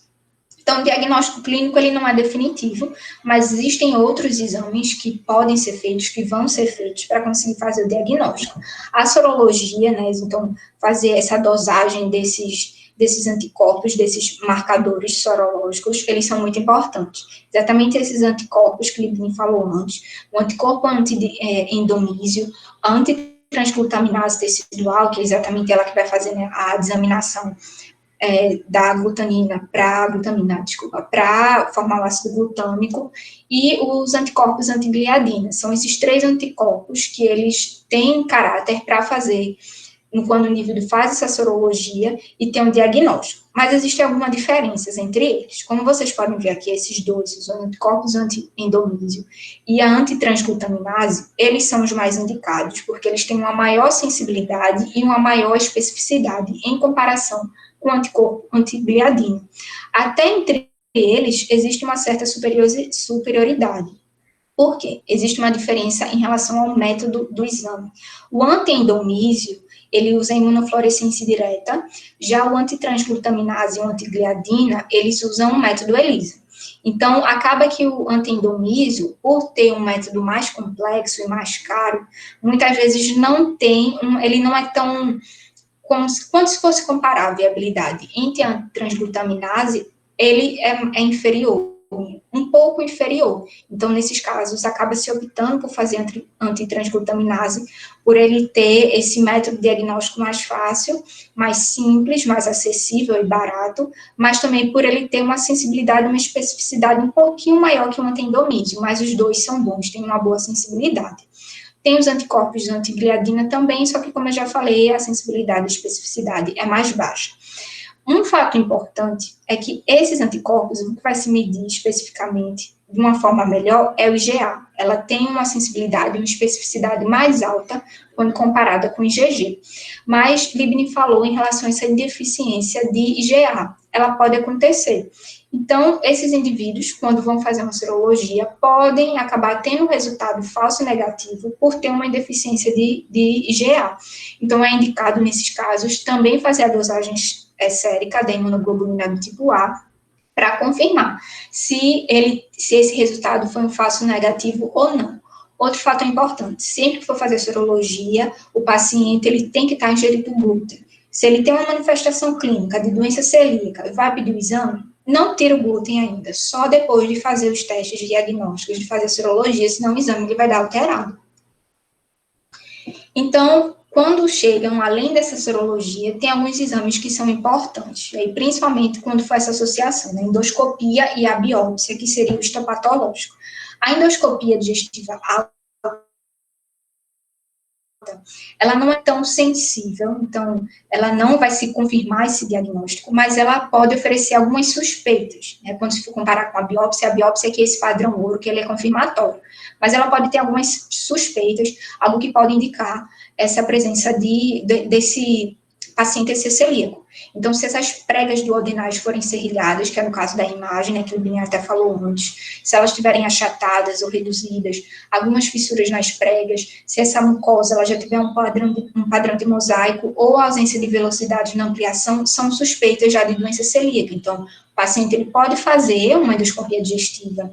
Então, o diagnóstico clínico, ele não é definitivo, mas existem outros exames que podem ser feitos, que vão ser feitos para conseguir fazer o diagnóstico. A sorologia, né, então, fazer essa dosagem desses anticorpos, desses marcadores sorológicos, eles são muito importantes. Exatamente esses anticorpos que o Libni falou antes, o anticorpo anti-endomísio, a antitransglutaminase tecidual, que é exatamente ela que vai fazer, né, a desaminação da glutamina para formar o ácido glutâmico, e os anticorpos antigliadina. São esses 3 anticorpos que eles têm caráter para fazer quando o indivíduo faz essa sorologia e tem um diagnóstico. Mas existem algumas diferenças entre eles. Como vocês podem ver aqui, esses dois, os anticorpos anti-endomísio e a antitransglutaminase, eles são os mais indicados, porque eles têm uma maior sensibilidade e uma maior especificidade em comparação com o anticorpo antigliadina. Até entre eles, existe uma certa superioridade. Por quê? Existe uma diferença em relação ao método do exame. O anti-endomísio, ele usa imunofluorescência direta, já o antitransglutaminase e o antigliadina, eles usam o método ELISA. Então, acaba que o anti-endomísio, por ter um método mais complexo e mais caro, muitas vezes ele não é tão, quando se fosse comparar a viabilidade entre a transglutaminase, ele é inferior, um pouco inferior. Então, nesses casos, acaba se optando por fazer antitransglutaminase, por ele ter esse método diagnóstico mais fácil, mais simples, mais acessível e barato, mas também por ele ter uma sensibilidade, uma especificidade um pouquinho maior que o anti-endomísio, mas os dois são bons, têm uma boa sensibilidade. Tem os anticorpos de antigliadina também, só que, como eu já falei, a sensibilidade e especificidade é mais baixa. Um fato importante é que esses anticorpos, o que vai se medir especificamente de uma forma melhor é o IgA. Ela tem uma sensibilidade, uma especificidade mais alta quando comparada com o IgG. Mas Libni falou em relação a essa deficiência de IgA. Ela pode acontecer. Então, esses indivíduos, quando vão fazer uma serologia, podem acabar tendo um resultado falso negativo por ter uma deficiência de IgA. Então, é indicado, nesses casos, também fazer a dosagem sérica da imunoglobulina do tipo A, para confirmar se esse resultado foi um falso negativo ou não. Outro fato importante, sempre que for fazer sorologia, o paciente ele tem que estar ingerindo glúten. Se ele tem uma manifestação clínica de doença celíaca e vai pedir o exame, não tira o glúten ainda, só depois de fazer os testes diagnósticos, de fazer a sorologia, senão o exame ele vai dar alterado. Então, quando chegam, além dessa sorologia, tem alguns exames que são importantes, e principalmente quando for essa associação, né, a endoscopia e a biópsia, que seria o histopatológico. A endoscopia digestiva alta, ela não é tão sensível, então ela não vai se confirmar esse diagnóstico, mas ela pode oferecer algumas suspeitas, né? Quando se for comparar com a biópsia é que é esse padrão ouro, que ele é confirmatório, mas ela pode ter algumas suspeitas, algo que pode indicar essa presença desse paciente ser celíaco. Então, se essas pregas duodenais forem serrilhadas, que é no caso da imagem, né, que o Binha até falou antes, se elas estiverem achatadas ou reduzidas, algumas fissuras nas pregas, se essa mucosa ela já tiver um padrão de mosaico ou ausência de velocidade na ampliação, são suspeitas já de doença celíaca. Então, o paciente ele pode fazer uma endoscopia digestiva,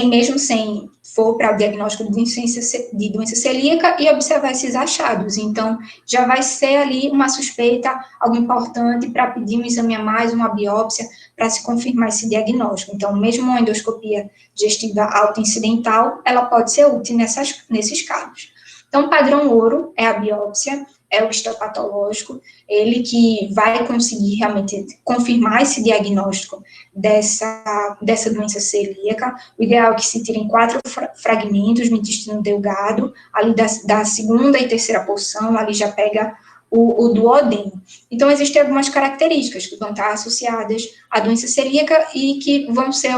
mesmo sem for para o diagnóstico de doença celíaca e observar esses achados. Então, já vai ser ali uma suspeita, algo importante para pedir um exame a mais, uma biópsia, para se confirmar esse diagnóstico. Então, mesmo uma endoscopia digestiva autoincidental, ela pode ser útil nesses casos. Então, padrão ouro é a biópsia, é o histopatológico, ele que vai conseguir realmente confirmar esse diagnóstico dessa doença celíaca. O ideal é que se tirem 4 fragmentos no intestino delgado, ali da segunda e terceira porção, ali já pega o duodeno. Então, existem algumas características que vão estar associadas à doença celíaca e que vão ser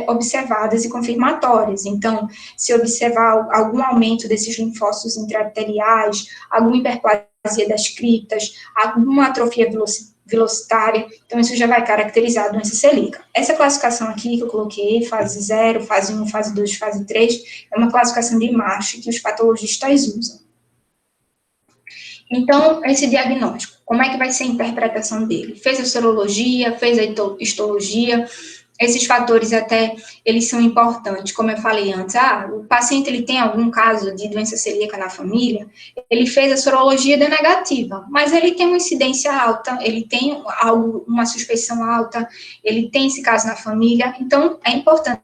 observadas e confirmatórias. Então, se observar algum aumento desses linfócitos intraepiteliais, alguma hiperplasia das criptas, alguma atrofia velocitária, então isso já vai caracterizar a doença celíaca. Essa classificação aqui que eu coloquei, fase 0, fase 1, fase 2, fase 3, é uma classificação de Marsh que os patologistas usam. Então, esse diagnóstico, como é que vai ser a interpretação dele? Fez a sorologia, fez a histologia, esses fatores até, eles são importantes, como eu falei antes, o paciente ele tem algum caso de doença celíaca na família, ele fez a sorologia de negativa, mas ele tem uma incidência alta, ele tem uma suspeição alta, ele tem esse caso na família, então é importante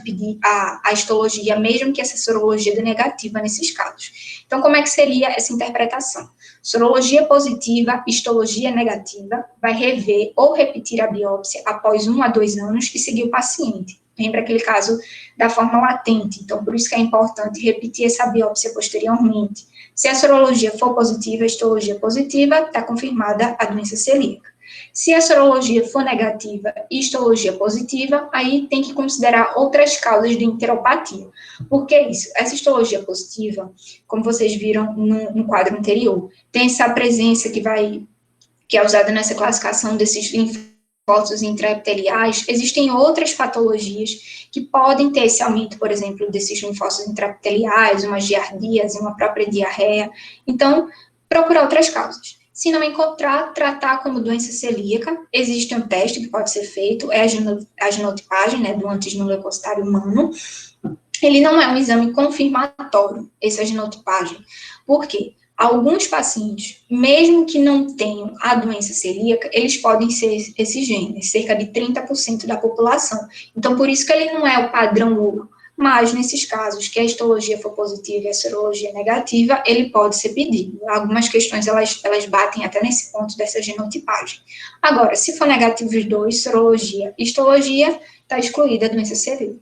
pedir a histologia, mesmo que essa sorologia de negativa nesses casos. Então, como é que seria essa interpretação? Sorologia positiva, histologia negativa, vai rever ou repetir a biópsia após 1 a 2 anos e seguir o paciente. Lembra aquele caso da forma latente, então por isso que é importante repetir essa biópsia posteriormente. Se a sorologia for positiva, a histologia positiva, está confirmada a doença celíaca. Se a sorologia for negativa e histologia positiva, aí tem que considerar outras causas de enteropatia. Por que isso? Essa histologia positiva, como vocês viram no quadro anterior, tem essa presença que é usada nessa classificação desses linfócitos intraepiteliais. Existem outras patologias que podem ter esse aumento, por exemplo, desses linfócitos intraepiteliais, uma giardíase, uma própria diarreia. Então, procurar outras causas. Se não encontrar, tratar como doença celíaca. Existe um teste que pode ser feito, é a genotipagem, né, do antígeno leucocitário humano. Ele não é um exame confirmatório, essa genotipagem. Por quê? Alguns pacientes, mesmo que não tenham a doença celíaca, eles podem ser esses genes, cerca de 30% da população. Então, por isso que ele não é o padrão ouro. Mas, nesses casos que a histologia for positiva e a serologia negativa, ele pode ser pedido. Algumas questões, elas batem até nesse ponto dessa genotipagem. Agora, se for negativo os dois, serologia e histologia, está excluída a doença celíaca.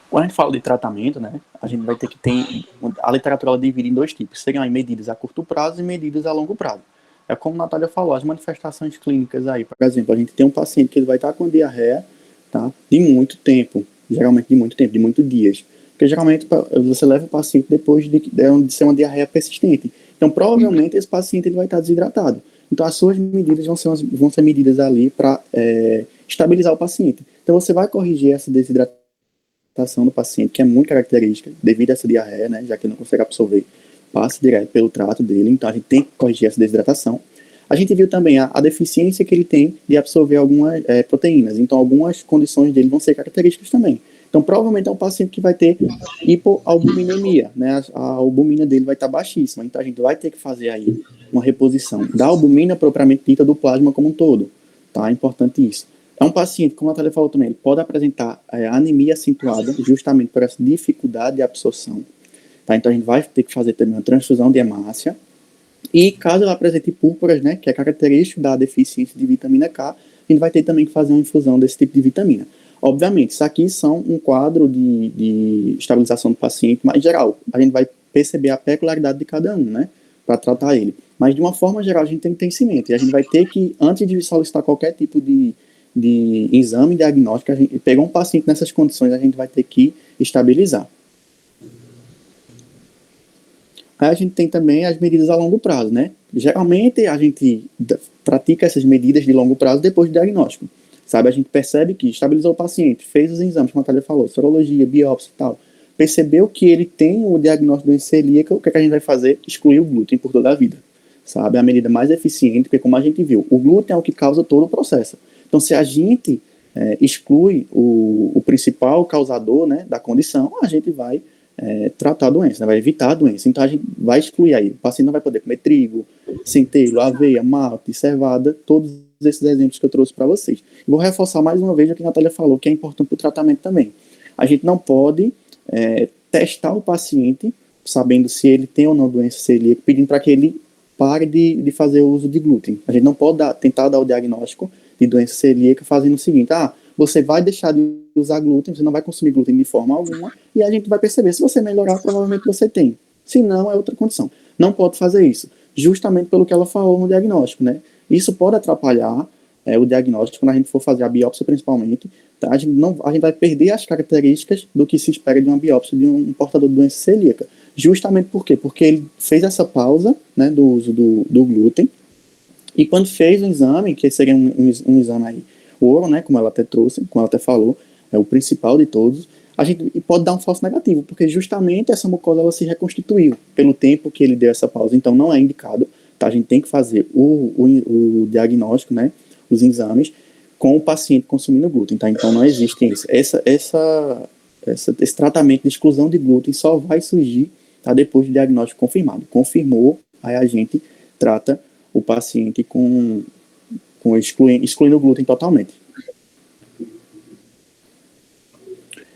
Quando a gente fala de tratamento, né, a gente vai ter que ter... A literatura ela divide em 2 tipos. Seriam aí medidas a curto prazo e medidas a longo prazo. É como a Natália falou, as manifestações clínicas aí, por exemplo, a gente tem um paciente que ele vai estar com diarreia, tá, de muito tempo, geralmente de muito tempo, de muitos dias. Porque geralmente você leva o paciente depois de ser uma diarreia persistente. Então, provavelmente, esse paciente ele vai estar desidratado. Então, as suas medidas vão ser medidas ali para estabilizar o paciente. Então, você vai corrigir essa desidratação do paciente, que é muito característica, devido a essa diarreia, né, já que ele não consegue absorver, passa direto pelo trato dele, então a gente tem que corrigir essa desidratação. A gente viu também a deficiência que ele tem de absorver algumas proteínas, então algumas condições dele vão ser características também. Então provavelmente é um paciente que vai ter hipoalbuminemia, né? A albumina dele vai estar baixíssima, então a gente vai ter que fazer aí uma reposição da albumina propriamente dita do plasma como um todo, tá? É importante isso. É um paciente, como a Natália falou também, ele pode apresentar anemia acentuada justamente por essa dificuldade de absorção. Tá? Então a gente vai ter que fazer também uma transfusão de hemácia. E caso ela apresente púrpuras, né, que é característico da deficiência de vitamina K, a gente vai ter também que fazer uma infusão desse tipo de vitamina. Obviamente, isso aqui são um quadro de estabilização do paciente mais geral. A gente vai perceber a peculiaridade de cada um, né, para tratar ele. Mas de uma forma geral, a gente tem que ter isso em mente. E a gente vai ter que, antes de solicitar qualquer tipo de exame diagnóstico, a gente pegar um paciente nessas condições, a gente vai ter que estabilizar. Aí a gente tem também as medidas a longo prazo, né? Geralmente a gente pratica essas medidas de longo prazo depois do diagnóstico. Sabe, a gente percebe que estabilizou o paciente, fez os exames, como a Thalia falou, sorologia, biópsia e tal, percebeu que ele tem o diagnóstico de doença celíaca, o que a gente vai fazer? Excluir o glúten por toda a vida. Sabe, é a medida mais eficiente, porque como a gente viu, o glúten é o que causa todo o processo. Então, se a gente exclui o principal causador, né, da condição, a gente vai tratar a doença, né, vai evitar a doença. Então, a gente vai excluir aí. O paciente não vai poder comer trigo, centeio, aveia, malte, cevada, todos esses exemplos que eu trouxe para vocês. Vou reforçar mais uma vez o que a Natália falou, que é importante para o tratamento também. A gente não pode testar o paciente, sabendo se ele tem ou não doença celíaca, pedindo para que ele pare de fazer o uso de glúten. A gente não pode tentar dar o diagnóstico de doença celíaca fazendo o seguinte: você vai deixar de usar glúten, você não vai consumir glúten de forma alguma, e a gente vai perceber, se você melhorar, provavelmente você tem. Se não, é outra condição. Não pode fazer isso, justamente pelo que ela falou no diagnóstico, né? Isso pode atrapalhar o diagnóstico, quando a gente for fazer a biópsia principalmente, tá? A gente vai perder as características do que se espera de uma biópsia de um portador de doença celíaca. Justamente por quê? Porque ele fez essa pausa, né, do uso do glúten, e quando fez o exame, que seria um exame aí, ouro, né, como ela até trouxe, como ela até falou, é o principal de todos, a gente pode dar um falso negativo, porque justamente essa mucosa ela se reconstituiu pelo tempo que ele deu essa pausa, então não é indicado, tá? A gente tem que fazer o diagnóstico, né, os exames, com o paciente consumindo glúten, tá? Então não existe isso. Esse tratamento de exclusão de glúten só vai surgir, tá, depois do diagnóstico confirmado. Confirmou, aí a gente trata o paciente excluindo o glúten totalmente.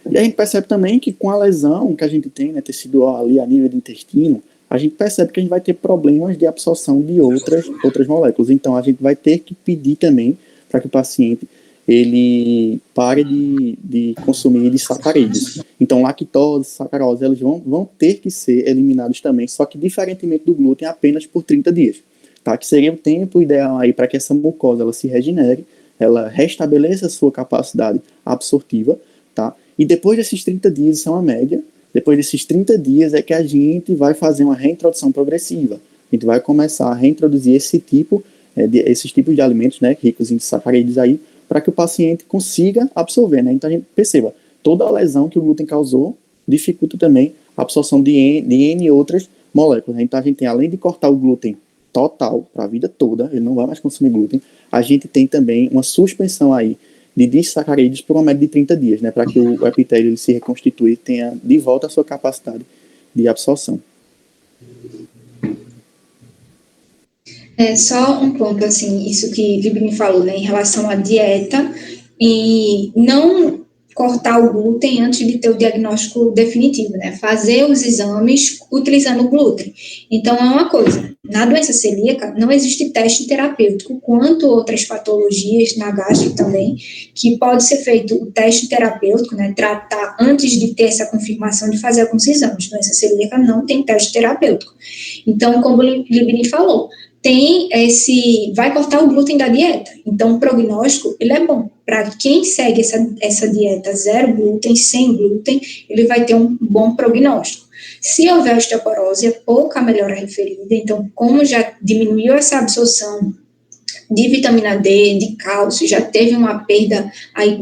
E a gente percebe também que com a lesão que a gente tem, né, tecidual ali a nível do intestino, a gente percebe que a gente vai ter problemas de absorção de outras moléculas. Então a gente vai ter que pedir também para que o paciente ele pare de consumir disacarídeos. Então lactose, sacarose, eles vão ter que ser eliminados também, só que diferentemente do glúten, apenas por 30 dias. Tá? Que seria o tempo ideal aí para que essa mucosa ela se regenere, ela restabeleça a sua capacidade absortiva, tá? E depois desses 30 dias, isso é uma média, depois desses 30 dias é que a gente vai fazer uma reintrodução progressiva. A gente vai começar a reintroduzir esses tipos de alimentos, né, ricos em sacarídeos aí, para que o paciente consiga absorver, né? Então a gente perceba, toda a lesão que o glúten causou dificulta também a absorção de N outras moléculas, né? Então a gente tem, além de cortar o glúten total para a vida toda, ele não vai mais consumir glúten, a gente tem também uma suspensão aí de disacarídeos por uma média de 30 dias, né, para que o epitélio ele se reconstituir e tenha de volta a sua capacidade de absorção. Só um ponto, assim, isso que Libni falou, né, em relação à dieta e não cortar o glúten antes de ter o diagnóstico definitivo, né, fazer os exames utilizando o glúten. Então, é uma coisa, na doença celíaca não existe teste terapêutico, quanto outras patologias, na gastro também, que pode ser feito o teste terapêutico, né, tratar antes de ter essa confirmação de fazer alguns exames. Doença celíaca não tem teste terapêutico. Então, como o Libni falou, vai cortar o glúten da dieta. Então, o prognóstico, ele é bom. Para quem segue essa dieta zero glúten, sem glúten, ele vai ter um bom prognóstico. Se houver osteoporose, é pouca melhora referida. Então, como já diminuiu essa absorção de vitamina D, de cálcio, já teve uma perda aí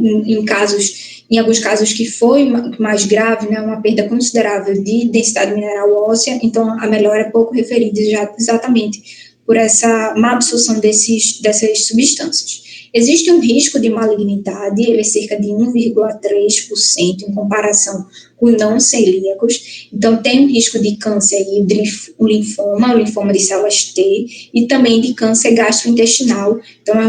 em alguns casos que foi mais grave, né, uma perda considerável de densidade mineral óssea, então a melhora é pouco referida já exatamente por essa má absorção dessas substâncias. Existe um risco de malignidade, ele é cerca de 1,3% em comparação com não celíacos, então tem um risco de câncer aí, o linfoma de células T, e também de câncer gastrointestinal, então é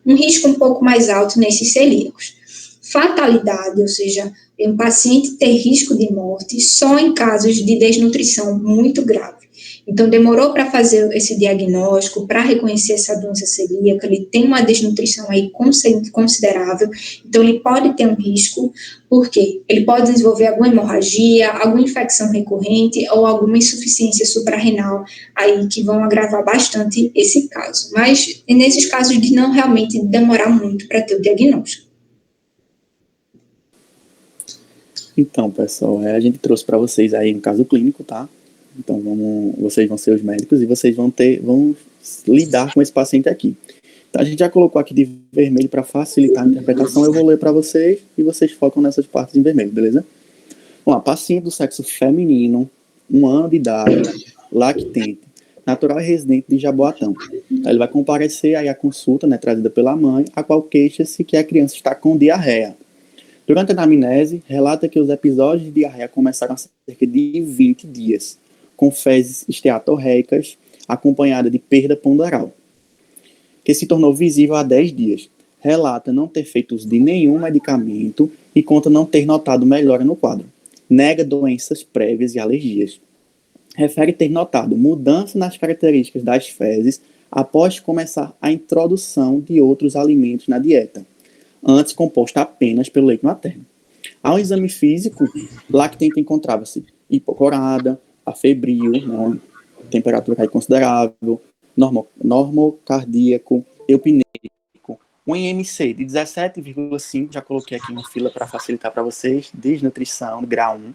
um risco um pouco mais alto nesses celíacos. Fatalidade, ou seja, um paciente ter risco de morte só em casos de desnutrição muito grave. Então, demorou para fazer esse diagnóstico, para reconhecer essa doença celíaca, ele tem uma desnutrição aí considerável, então ele pode ter um risco, porque ele pode desenvolver alguma hemorragia, alguma infecção recorrente ou alguma insuficiência suprarrenal aí que vão agravar bastante esse caso. Mas nesses casos de não realmente demorar muito para ter o diagnóstico. Então, pessoal, a gente trouxe para vocês aí um caso clínico, tá? Então, vocês vão ser os médicos e vocês vão lidar com esse paciente aqui. Então, a gente já colocou aqui de vermelho para facilitar a interpretação. Eu vou ler para vocês e vocês focam nessas partes em vermelho, beleza? Vamos lá, paciente do sexo feminino, 1 ano de idade, lactente, natural e residente de Jaboatão. Ele vai comparecer aí à consulta, né, trazida pela mãe, a qual queixa-se que a criança está com diarreia. Durante a anamnese, relata que os episódios de diarreia começaram há cerca de 20 dias, com fezes esteatorreicas, acompanhada de perda ponderal, que se tornou visível há 10 dias. Relata não ter feito uso de nenhum medicamento e conta não ter notado melhora no quadro. Nega doenças prévias e alergias. Refere ter notado mudança nas características das fezes após começar a introdução de outros alimentos na dieta, antes composta apenas pelo leite materno. Ao exame físico, lactente encontrava-se hipocorada, afebril, né, temperatura considerável, normocardíaco, eupneico, um IMC de 17,5, já coloquei aqui uma fila para facilitar para vocês, desnutrição, grau 1,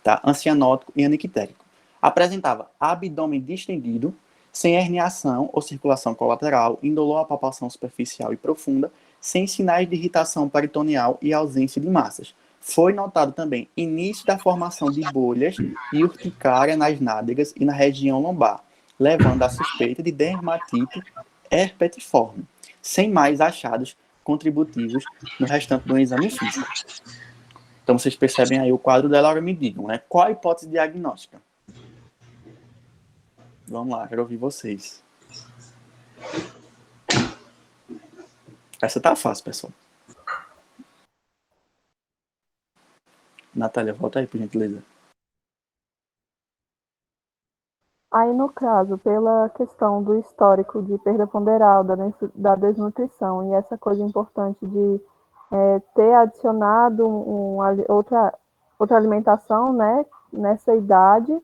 tá? Ancianótico e aniquitérico. Apresentava abdômen distendido, sem herniação ou circulação colateral, indolor à palpação superficial e profunda, sem sinais de irritação peritoneal e ausência de massas. Foi notado também início da formação de bolhas e urticária nas nádegas e na região lombar, levando à suspeita de dermatite herpetiforme, sem mais achados contributivos no restante do exame físico. Então, vocês percebem aí o quadro dela, agora me digam, né? Qual a hipótese diagnóstica? Vamos lá, quero ouvir vocês. Essa tá fácil, pessoal. Natália, volta aí, por gentileza. Aí, no caso, pela questão do histórico de perda ponderal, da desnutrição, e essa coisa importante de ter adicionado outra alimentação, né, nessa idade,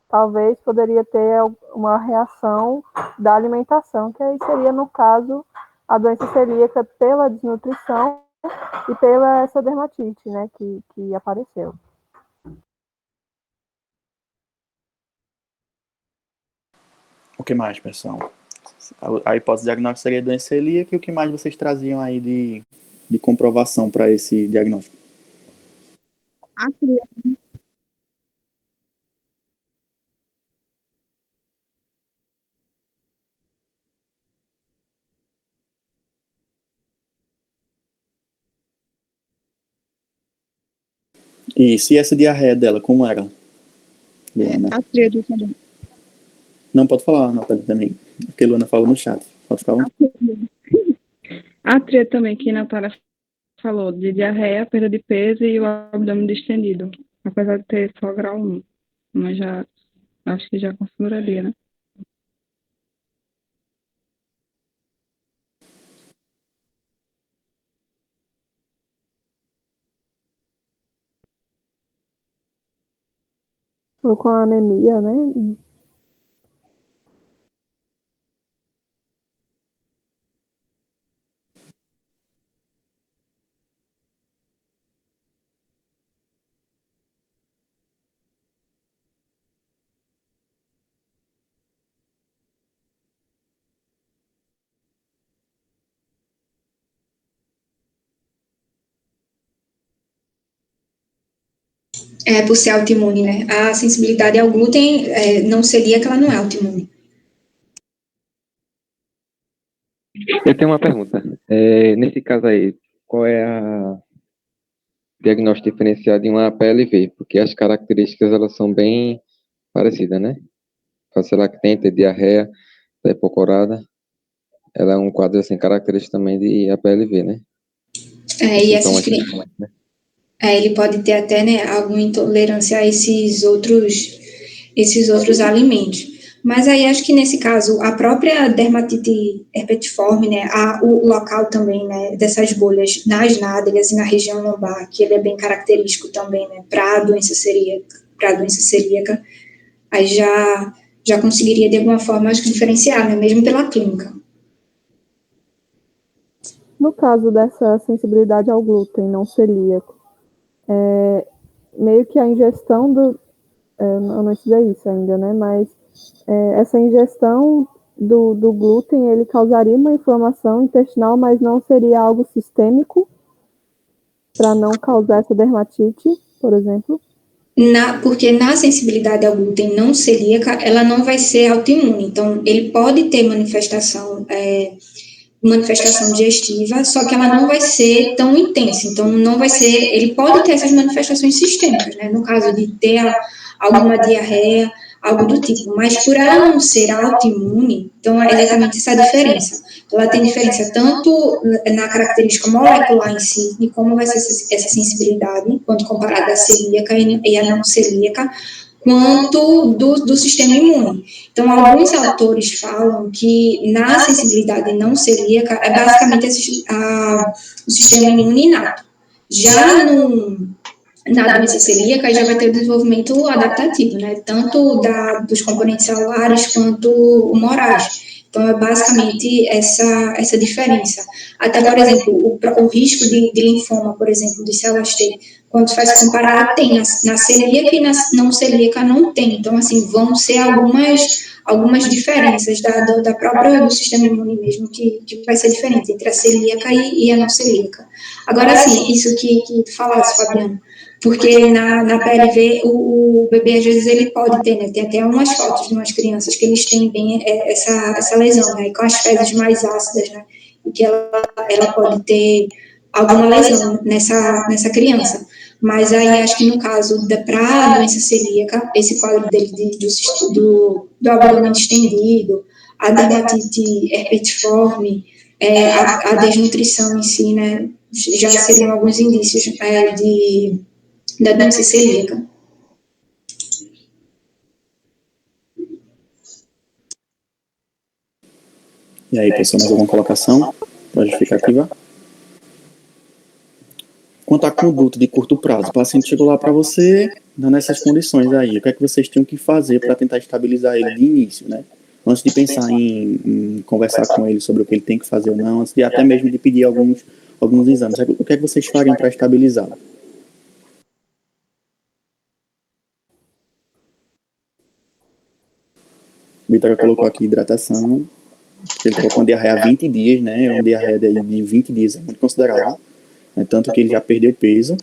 talvez poderia ter uma reação da alimentação, que aí seria, no caso, a doença celíaca pela desnutrição e pela essa dermatite, né, que apareceu. O que mais, pessoal? A hipótese diagnóstica seria doença celíaca, e o que mais vocês traziam aí de comprovação para esse diagnóstico? E se essa diarreia dela, como era? Luana? Astríade também. Não, pode falar, Natália, também. Porque a Luana falou no chat. Pode falar? Astríade também, que a Natália falou, de diarreia, perda de peso e o abdômen distendido. Apesar de ter só grau 1. Mas já, acho que já configuraria, né? Ou com a anemia, né? Por ser autoimune, né? A sensibilidade ao glúten não seria que ela não é autoimune. Eu tenho uma pergunta. Nesse caso aí, qual é a diagnóstico diferencial de uma PLV? Porque as características elas são bem parecidas, né? Face lactente, diarreia, hipocorada. Ela é um quadro assim característico também de APLV, né? E ele pode ter até, né, alguma intolerância a esses outros alimentos. Mas aí acho que nesse caso a própria dermatite herpetiforme, né, o local também, né, dessas bolhas nas nádegas e na região lombar, que ele é bem característico também, né, para a doença celíaca, aí já conseguiria de alguma forma acho que diferenciar, né, mesmo pela clínica. No caso dessa sensibilidade ao glúten não celíaco, meio que a ingestão eu não estudei isso ainda, né? Mas essa ingestão do glúten, ele causaria uma inflamação intestinal, mas não seria algo sistêmico para não causar essa dermatite, por exemplo? Porque na sensibilidade ao glúten não celíaca, ela não vai ser autoimune. Então, ele pode ter manifestação digestiva, só que ela não vai ser tão intensa. Então, não vai ser. Ele pode ter essas manifestações sistêmicas, né? No caso de ter alguma diarreia, algo do tipo. Mas por ela não ser autoimune, então é exatamente essa a diferença. Ela tem diferença tanto na característica molecular em si, de como vai ser essa sensibilidade, quando comparada à celíaca e à não celíaca, quanto do sistema imune. Então, alguns autores falam que na sensibilidade não celíaca é basicamente o sistema imune inato. Já na doença celíaca já vai ter o desenvolvimento adaptativo, né? Tanto dos componentes celulares quanto humorais. Então, é basicamente essa diferença. Até, por exemplo, o risco de linfoma, por exemplo, de células T, quando se faz comparar, tem na celíaca e na não celíaca não tem. Então, assim, vão ser algumas diferenças do sistema imune mesmo, que vai ser diferente entre a celíaca e a não celíaca. Agora, assim, isso que tu falasse, Fabiano, porque na PLV o bebê às vezes ele pode ter, né? Tem até umas fotos de umas crianças que eles têm bem essa lesão, né? Com as fezes mais ácidas, né? E que ela pode ter alguma lesão nessa criança. Mas aí acho que no caso para a doença celíaca, esse quadro dele do abdômen distendido, a dermatite herpetiforme, a desnutrição em si, né? Já seriam alguns indícios da doença celíaca. E aí, pessoal, mais alguma colocação para justificativa? Quanto à conduta de curto prazo, o paciente chegou lá para você, dando essas condições aí, o que é que vocês tinham que fazer para tentar estabilizar ele de início, né? Antes de pensar em conversar com ele sobre o que ele tem que fazer ou não, antes de até mesmo de pedir alguns exames, o que é que vocês fariam para estabilizá-lo? Vitória colocou aqui hidratação, ele colocou uma diarreia há 20 dias, né? Uma diarreia de 20 dias é muito considerável, né? Tanto que ele já perdeu peso.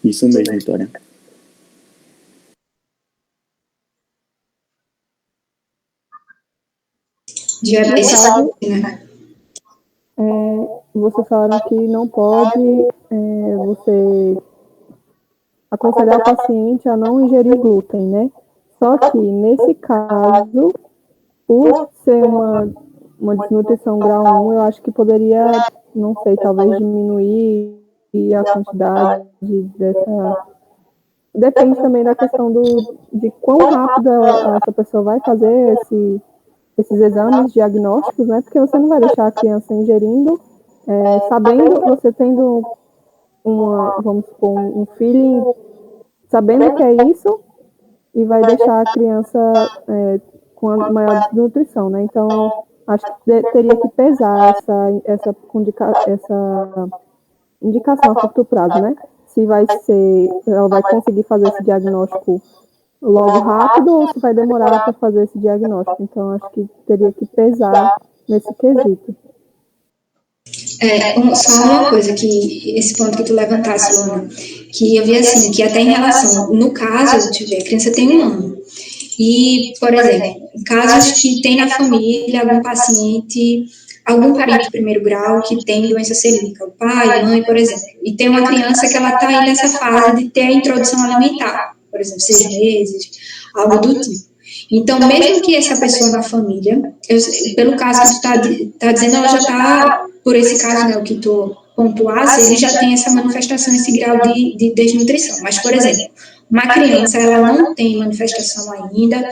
Isso mesmo, Vitória. Vocês falaram que não pode você aconselhar o paciente a não ingerir glúten, né? Só que, nesse caso, por ser uma desnutrição grau 1, eu acho que poderia, não sei, talvez diminuir a quantidade dessa... Depende também da questão de quão rápido essa pessoa vai fazer esses exames diagnósticos, né? Porque você não vai deixar a criança ingerindo, sabendo, você tendo vamos supor, um feeling, sabendo que é isso, e vai deixar a criança com a maior desnutrição, né? Então, acho que teria que pesar essa indicação a curto prazo, né? Se ela vai conseguir fazer esse diagnóstico logo rápido ou se vai demorar para fazer esse diagnóstico. Então, acho que teria que pesar nesse quesito. Só uma coisa, que esse ponto que tu levantasse, Luana, que eu vi assim, que até em relação, no caso, deixa eu ver, a criança tem 1 ano, e, por exemplo, em casos que tem na família algum paciente, algum parente de primeiro grau que tem doença celíaca, o pai, mãe, por exemplo, e tem uma criança que ela está aí nessa fase de ter a introdução alimentar, por exemplo, 6 meses, algo do tipo. Então, mesmo que essa pessoa na família, pelo caso que tu tá dizendo, ela já está, por esse caso, né, o que tu pontuasse, ele já tem essa manifestação, esse grau de desnutrição. Mas, por exemplo, uma criança, ela não tem manifestação ainda,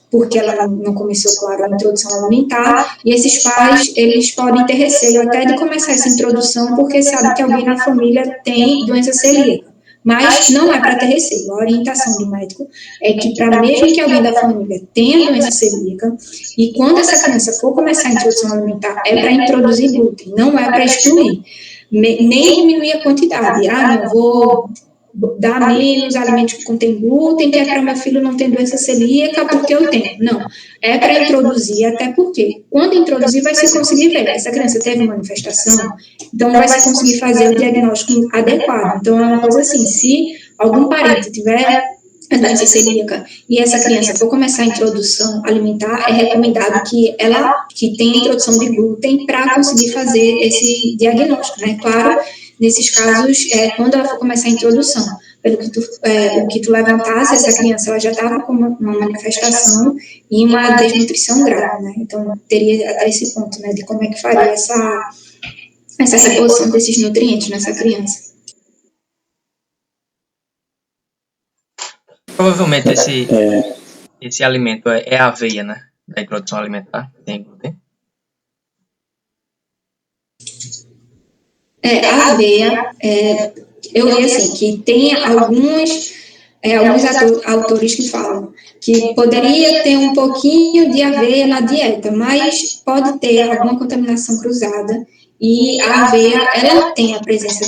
porque ela não começou, claro, a introdução alimentar, e esses pais, eles podem ter receio até de começar essa introdução, porque sabe que alguém na família tem doença celíaca. Mas não é para ter receio. A orientação do médico é que, para mesmo que alguém da família tenha doença celíaca, e quando essa criança for começar a introdução alimentar, é para introduzir glúten, não é para excluir, nem diminuir a quantidade. Não, dar menos alimentos que contêm glúten, que é para meu filho não ter doença celíaca porque eu tenho. Não, é para introduzir, até porque quando introduzir vai se conseguir ver, essa criança teve manifestação, então vai se conseguir fazer o diagnóstico adequado. Então é uma coisa assim, se algum parente tiver a doença celíaca e essa criança for começar a introdução alimentar, é recomendado que ela que tenha introdução de glúten para conseguir fazer esse diagnóstico, né? Claro, nesses casos, quando ela for começar a introdução, pelo que o que tu levantasse, essa criança ela já estava com uma manifestação e uma desnutrição grave, né? Então, teria até esse ponto, né, de como é que faria essa reposição desses nutrientes nessa criança. Provavelmente esse alimento é a aveia, né? Da introdução alimentar, tem glúten. A aveia, eu vi assim, que tem alguns autores que falam que poderia ter um pouquinho de aveia na dieta, mas pode ter alguma contaminação cruzada. E a aveia, ela tem a presença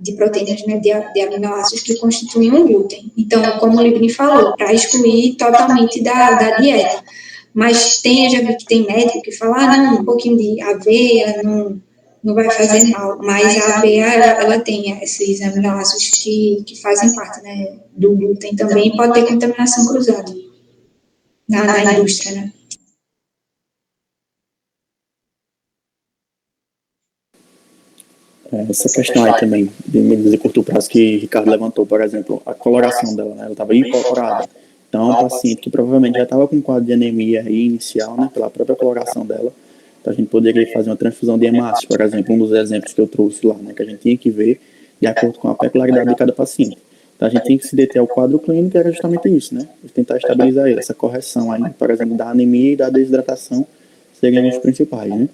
de proteínas, né, de aminoácidos que constituem um glúten. Então, como o Livni falou, para excluir totalmente da dieta. Mas eu já vi que tem médico que fala, não, um pouquinho de aveia não vai fazer mal. Mas a aveia, ela tem esses aminoácidos que fazem parte, né, do glúten também. Pode ter contaminação cruzada na indústria, né? Essa questão aí também, de medidas de curto prazo que o Ricardo levantou, por exemplo, a coloração dela, né, ela estava incorporada. Então, é um paciente que provavelmente já estava com um quadro de anemia aí inicial, né, pela própria coloração dela. Então, a gente poderia fazer uma transfusão de hemácias, por exemplo, um dos exemplos que eu trouxe lá, né, que a gente tinha que ver de acordo com a peculiaridade de cada paciente. Então, a gente tinha que se deter ao quadro clínico, que era justamente isso, né, tentar estabilizar ele, essa correção aí, por exemplo, da anemia e da desidratação seriam os principais, né.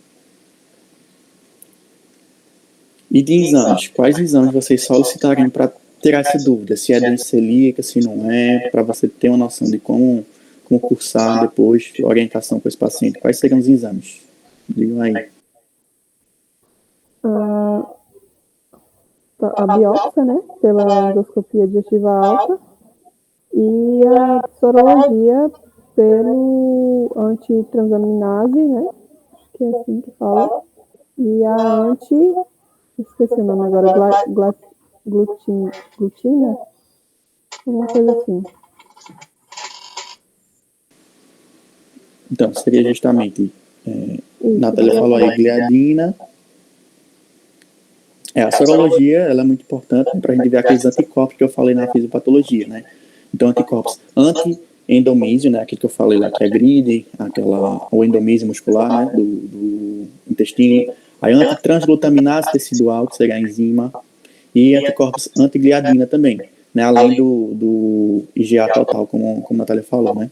E de exames, quais exames vocês solicitariam para tirar essa dúvida? Se é doença celíaca, se não é, para você ter uma noção de como cursar depois, orientação com esse paciente. Quais seriam os exames? Digam aí. A biópsia, né, pela endoscopia digestiva alta, e a sorologia pelo antitransaminase, né, acho que é assim que fala, e a esqueci o nome agora, glutina, alguma coisa assim. Então, seria justamente, Natália falou aí, gliadina. A sorologia, ela é muito importante, né, para a gente ver aqueles anticorpos que eu falei na fisiopatologia, né? Então, anticorpos anti-endomísio, né, aquele que eu falei lá, que é GRID, o endomísio muscular, né, do intestino. Aí, antitransglutaminase tecidual, que seria a enzima, e anticorpos antigliadina também, né, além do IgA total, como a Natália falou, né?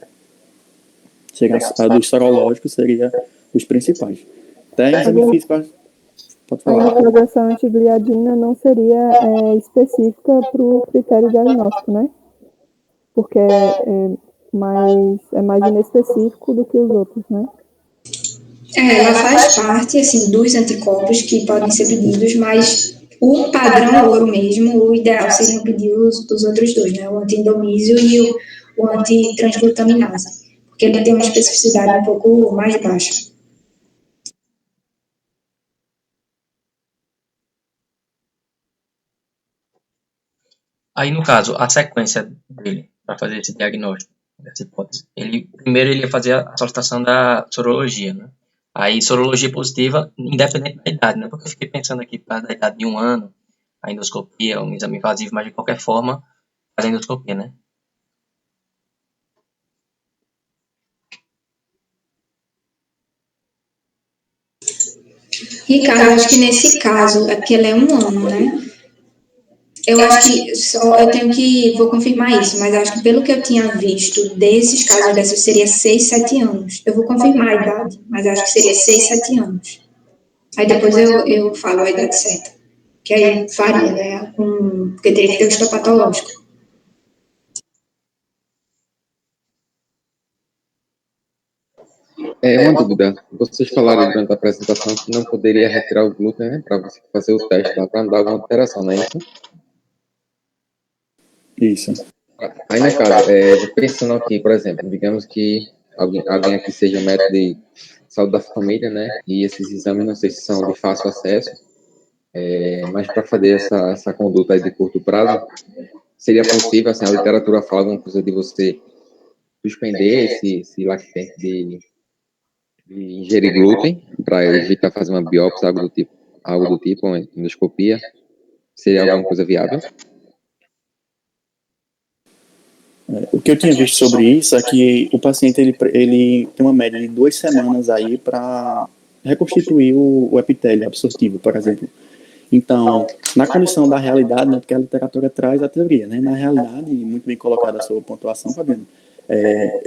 Dos sorológicos seriam os principais. Até exame físico, pode falar. A progressão antigliadina não seria específica para o critério diagnóstico, né? Porque é mais inespecífico do que os outros, né? Ela faz parte, assim, dos anticorpos que podem ser pedidos, mas o padrão ouro mesmo, o ideal seria pedir os outros dois, né? O anti-endomísio e o antitransglutaminase, porque ele tem uma especificidade um pouco mais baixa. Aí, no caso, a sequência dele para fazer esse diagnóstico, essa hipótese, primeiro ele ia fazer a solicitação da sorologia, né? Aí, sorologia positiva, independente da idade, né? Porque eu fiquei pensando aqui, para da idade de 1 ano, a endoscopia, um exame invasivo, mas de qualquer forma, faz a endoscopia, né? Ricardo, acho que nesse caso, é porque ele é 1 ano, né? Eu acho que vou confirmar isso, mas acho que pelo que eu tinha visto desses casos dessas seria 6, 7 anos. Eu vou confirmar a idade, mas acho que seria 6, 7 anos. Aí depois eu falo a idade certa, que aí faria, né? Porque teria que ter o histopatológico. Uma dúvida. Vocês falaram durante a apresentação que não poderia retirar o glúten, né, para você fazer o teste lá, para não dar alguma alteração, não é isso? Isso. Aí, no caso, pensando aqui, por exemplo, digamos que alguém aqui seja médico de saúde da família, né? E esses exames não sei se são de fácil acesso, mas para fazer essa conduta aí de curto prazo, seria possível, assim, a literatura fala alguma coisa de você suspender esse lactente de ingerir glúten para evitar fazer uma biópsia, algo do tipo, uma endoscopia? Seria alguma coisa viável? O que eu tinha visto sobre isso é que o paciente ele tem uma média de 2 semanas aí para reconstituir o epitélio absortivo, por exemplo. Então, na condição da realidade, né, porque a literatura traz a teoria, né, na realidade, e muito bem colocada a sua pontuação, Fabiano,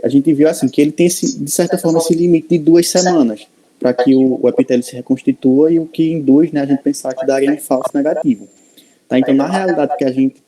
a gente viu assim que ele tem, de certa forma, esse limite de 2 semanas para que o epitélio se reconstitua e o que induz, né, a gente pensar que daria um falso negativo. Tá? Então, na realidade que a gente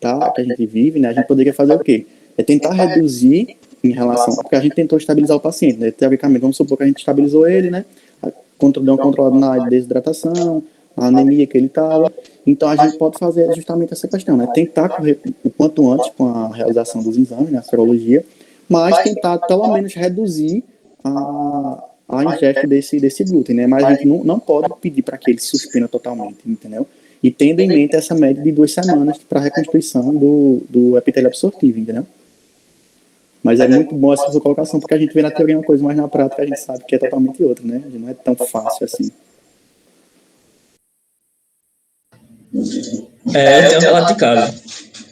vive, né, a gente poderia fazer o quê? É tentar reduzir em relação, porque a gente tentou estabilizar o paciente, né? Teoricamente, vamos supor que a gente estabilizou ele, né? Deu uma controlada na desidratação, a anemia que ele estava. Então, a gente pode fazer justamente essa questão, né? Tentar correr o quanto antes com a realização dos exames, né? A serologia, mas tentar pelo menos reduzir a ingesta desse glúten, né? Mas a gente não pode pedir para que ele suspenda totalmente, entendeu? E tendo em mente essa média de 2 semanas para a reconstituição do epitélio absortivo, entendeu? Mas é muito bom essa sua colocação, porque a gente vê na teoria uma coisa, mas na prática a gente sabe que é totalmente outra, né? Não é tão fácil assim. Eu tenho um relato de caso.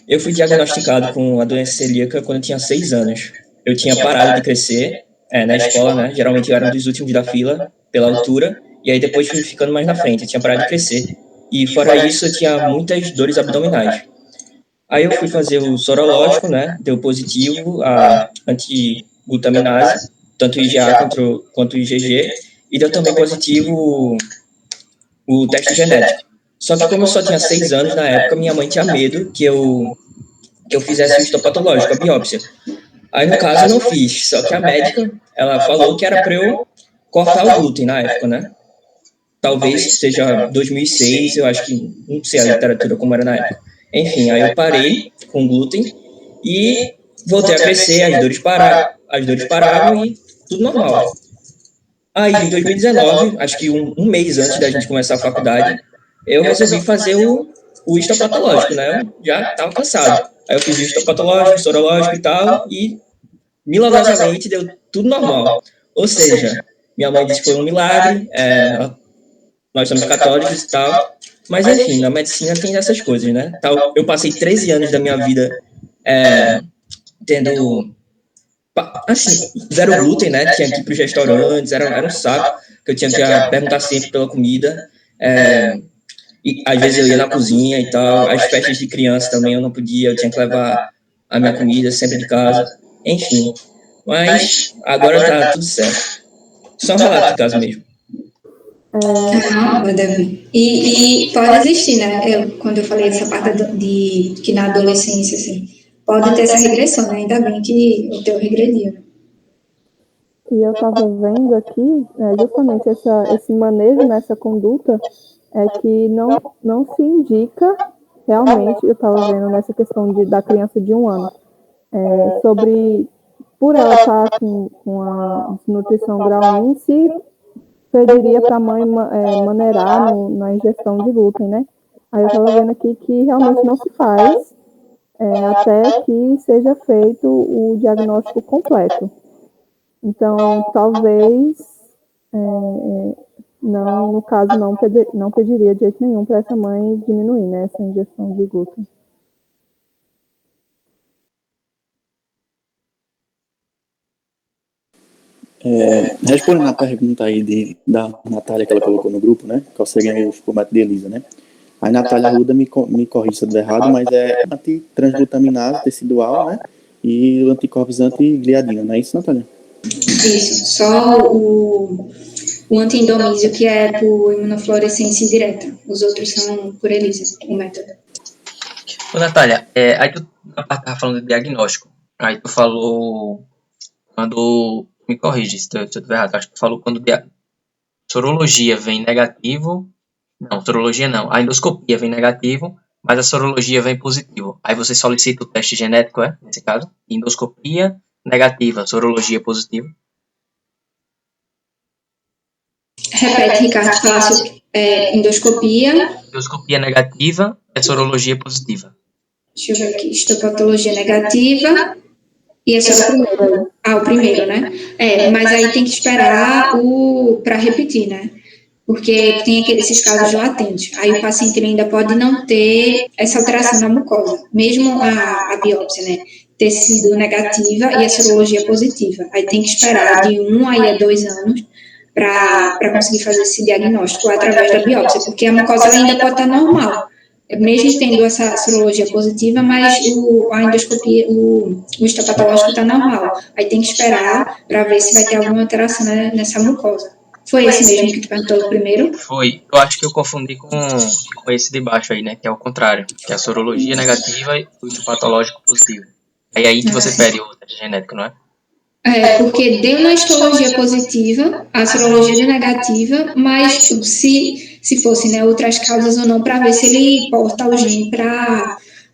Eu fui diagnosticado com a doença celíaca quando eu tinha 6 anos. Eu tinha parado de crescer na escola, né? Geralmente eu era um dos últimos da fila, pela altura, e aí depois fui ficando mais na frente. Eu tinha parado de crescer. E fora isso, eu tinha muitas dores abdominais. Aí eu fui fazer o sorológico, né? Deu positivo a antiglutaminase, tanto IgA quanto IgG, e deu também positivo o teste genético. Só que como eu só tinha 6 anos na época, minha mãe tinha medo que eu fizesse o histopatológico, a biópsia. Aí, no caso, eu não fiz. Só que a médica, ela falou que era para eu cortar o glúten na época, né? Talvez seja 2006, eu acho que, não sei a literatura como era na época. Enfim, aí eu parei com o glúten e voltei a crescer, as dores paravam e tudo normal. Aí, em 2019, acho que um mês antes da gente começar a faculdade, eu resolvi fazer o histopatológico, né? Eu já estava cansado. Aí eu fiz o histopatológico, sorológico e tal, e milagrosamente deu tudo normal. Ou seja, minha mãe disse que foi um milagre, nós somos católicos e tal, mas enfim, na medicina tem essas coisas, né? Eu passei 13 anos da minha vida tendo, assim, zero glúten, né? Tinha que ir para os restaurantes, era um saco, que eu tinha que perguntar sempre pela comida, e às vezes eu ia na cozinha e tal, as festas de criança também eu não podia, eu tinha que levar a minha comida sempre de casa, enfim. Mas agora tá tudo certo. Só um relato de caso mesmo. Caramba, Davi. E pode existir, né? Quando eu falei essa parte de que na adolescência, assim, pode ter essa regressão, né? Ainda bem que o teu regrediu. E eu estava vendo aqui, justamente esse manejo nessa conduta, é que não se indica realmente, eu estava vendo nessa questão da criança de 1 ano, sobre, por ela estar com a desnutrição grau 1, se pediria para a mãe maneirar na ingestão de glúten, né? Aí eu estava vendo aqui que realmente não se faz até que seja feito o diagnóstico completo. Então, talvez, não, no caso, não pediria de jeito nenhum para essa mãe diminuir, né, essa ingestão de glúten. Respondendo a pergunta aí da Natália que ela colocou no grupo, né? Qual seria o formato de ELISA, né? Aí Natália Arruda me corrige se eu estiver errado, mas é antitransglutaminase tecidual, né? E o anticorpos antigliadina, não é isso, Natália? Isso, só o anti-endomísio que é por imunofluorescência indireta. Os outros são por ELISA, o método. Ô, Natália, aí tu estava falando de diagnóstico. Aí tu falou quando... Me corrige se eu estiver errado. Acho que tu falou quando sorologia vem negativo. Não, sorologia não. A endoscopia vem negativo, mas a sorologia vem positivo. Aí você solicita o teste genético, nesse caso, endoscopia negativa, sorologia positiva. Repete, Ricardo, falasse endoscopia. Endoscopia negativa é sorologia positiva. Deixa eu ver aqui, histopatologia negativa. E é só o primeiro, né? Mas aí tem que esperar para repetir, né? Porque tem esses casos latentes. Aí o paciente ele ainda pode não ter essa alteração na mucosa, mesmo a biópsia, né? Ter sido negativa e a sorologia positiva. Aí tem que esperar de 1 a 2 anos para conseguir fazer esse diagnóstico através da biópsia, porque a mucosa ela ainda pode estar normal, mesmo tendo essa sorologia positiva, mas a endoscopia, o histopatológico está normal. Aí tem que esperar para ver se vai ter alguma alteração nessa mucosa. Foi esse mesmo que tu perguntou primeiro? Foi. Eu acho que eu confundi com esse de baixo aí, né? Que é o contrário. Que é a sorologia negativa e o histopatológico positivo. Aí que você pede o teste genético, não é? Porque deu na histologia positiva, a sorologia é negativa, mas se fosse, né, outras causas ou não, para ver se ele porta o gene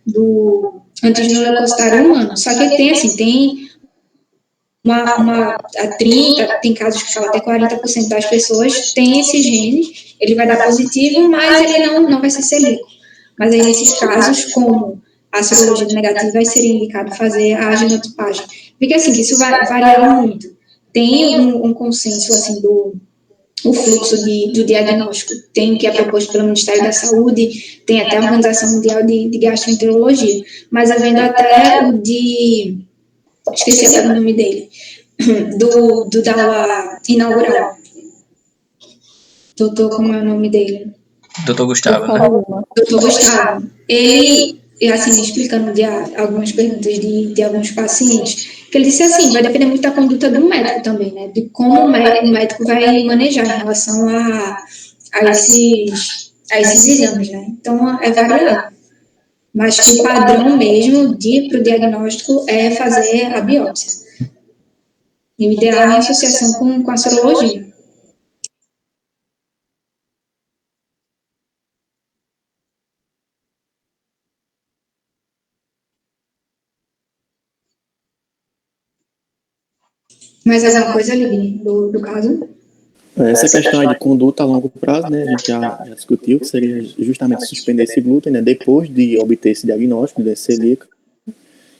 do antigenoleucocitário humano. Só que tem, assim, tem tem casos que falam até 40% das pessoas tem esse gene, ele vai dar positivo, mas ele não vai ser celíaco. Mas aí, nesses casos, como a sorologia negativa, aí seria indicado fazer a genotipagem. Porque, assim, isso vai variar muito. Tem um consenso, assim, o fluxo do diagnóstico, tem que é proposto pelo Ministério da Saúde, tem até a Organização Mundial de Gastroenterologia, mas havendo até o esqueci agora o nome dele, da aula inaugural. Doutor, como é o nome dele? Doutor Gustavo, né? Doutor Gustavo. Ele, assim, explicando de algumas perguntas de alguns pacientes, que ele disse assim, vai depender muito da conduta do médico também, né? De como o médico vai manejar em relação a esses exames, né? Então, é variável. Mas que o padrão mesmo para o diagnóstico é fazer a biópsia. E o ideal é em associação com a sorologia. Mais alguma coisa, Libni, do caso? Essa questão aí de conduta a longo prazo, né, a gente já discutiu, que seria justamente suspender esse glúten, né, depois de obter esse diagnóstico de doença celíaca,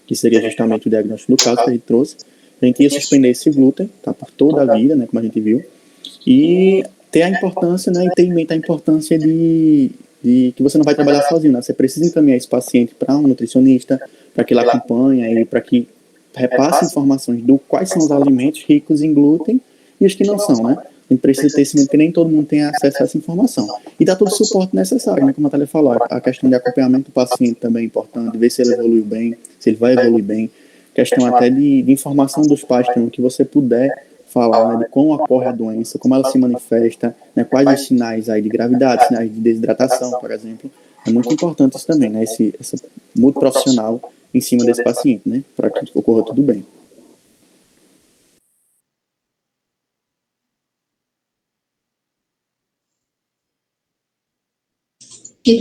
que seria justamente o diagnóstico do caso que a gente trouxe. A gente ia suspender esse glúten, tá, por toda a vida, né, como a gente viu, e ter a importância, né, e ter em mente a importância de que você não vai trabalhar sozinho, né, você precisa encaminhar esse paciente para um nutricionista, para que ele acompanhe e para que repasse informações do quais são os alimentos ricos em glúten e os que não são, né. A gente precisa ter esse medo, porque nem todo mundo tem acesso a essa informação. E dá todo o suporte necessário, né? Como a Thalia falou, a questão de acompanhamento do paciente também é importante, ver se ele evoluiu bem, se ele vai evoluir bem. Questão até de informação dos pais também, que você puder falar, né, de como ocorre a doença, como ela se manifesta, né, quais os sinais aí de gravidade, sinais de desidratação, por exemplo. É muito importante isso também, né? Esse muito profissional em cima desse paciente, né? Para que ocorra tudo bem. E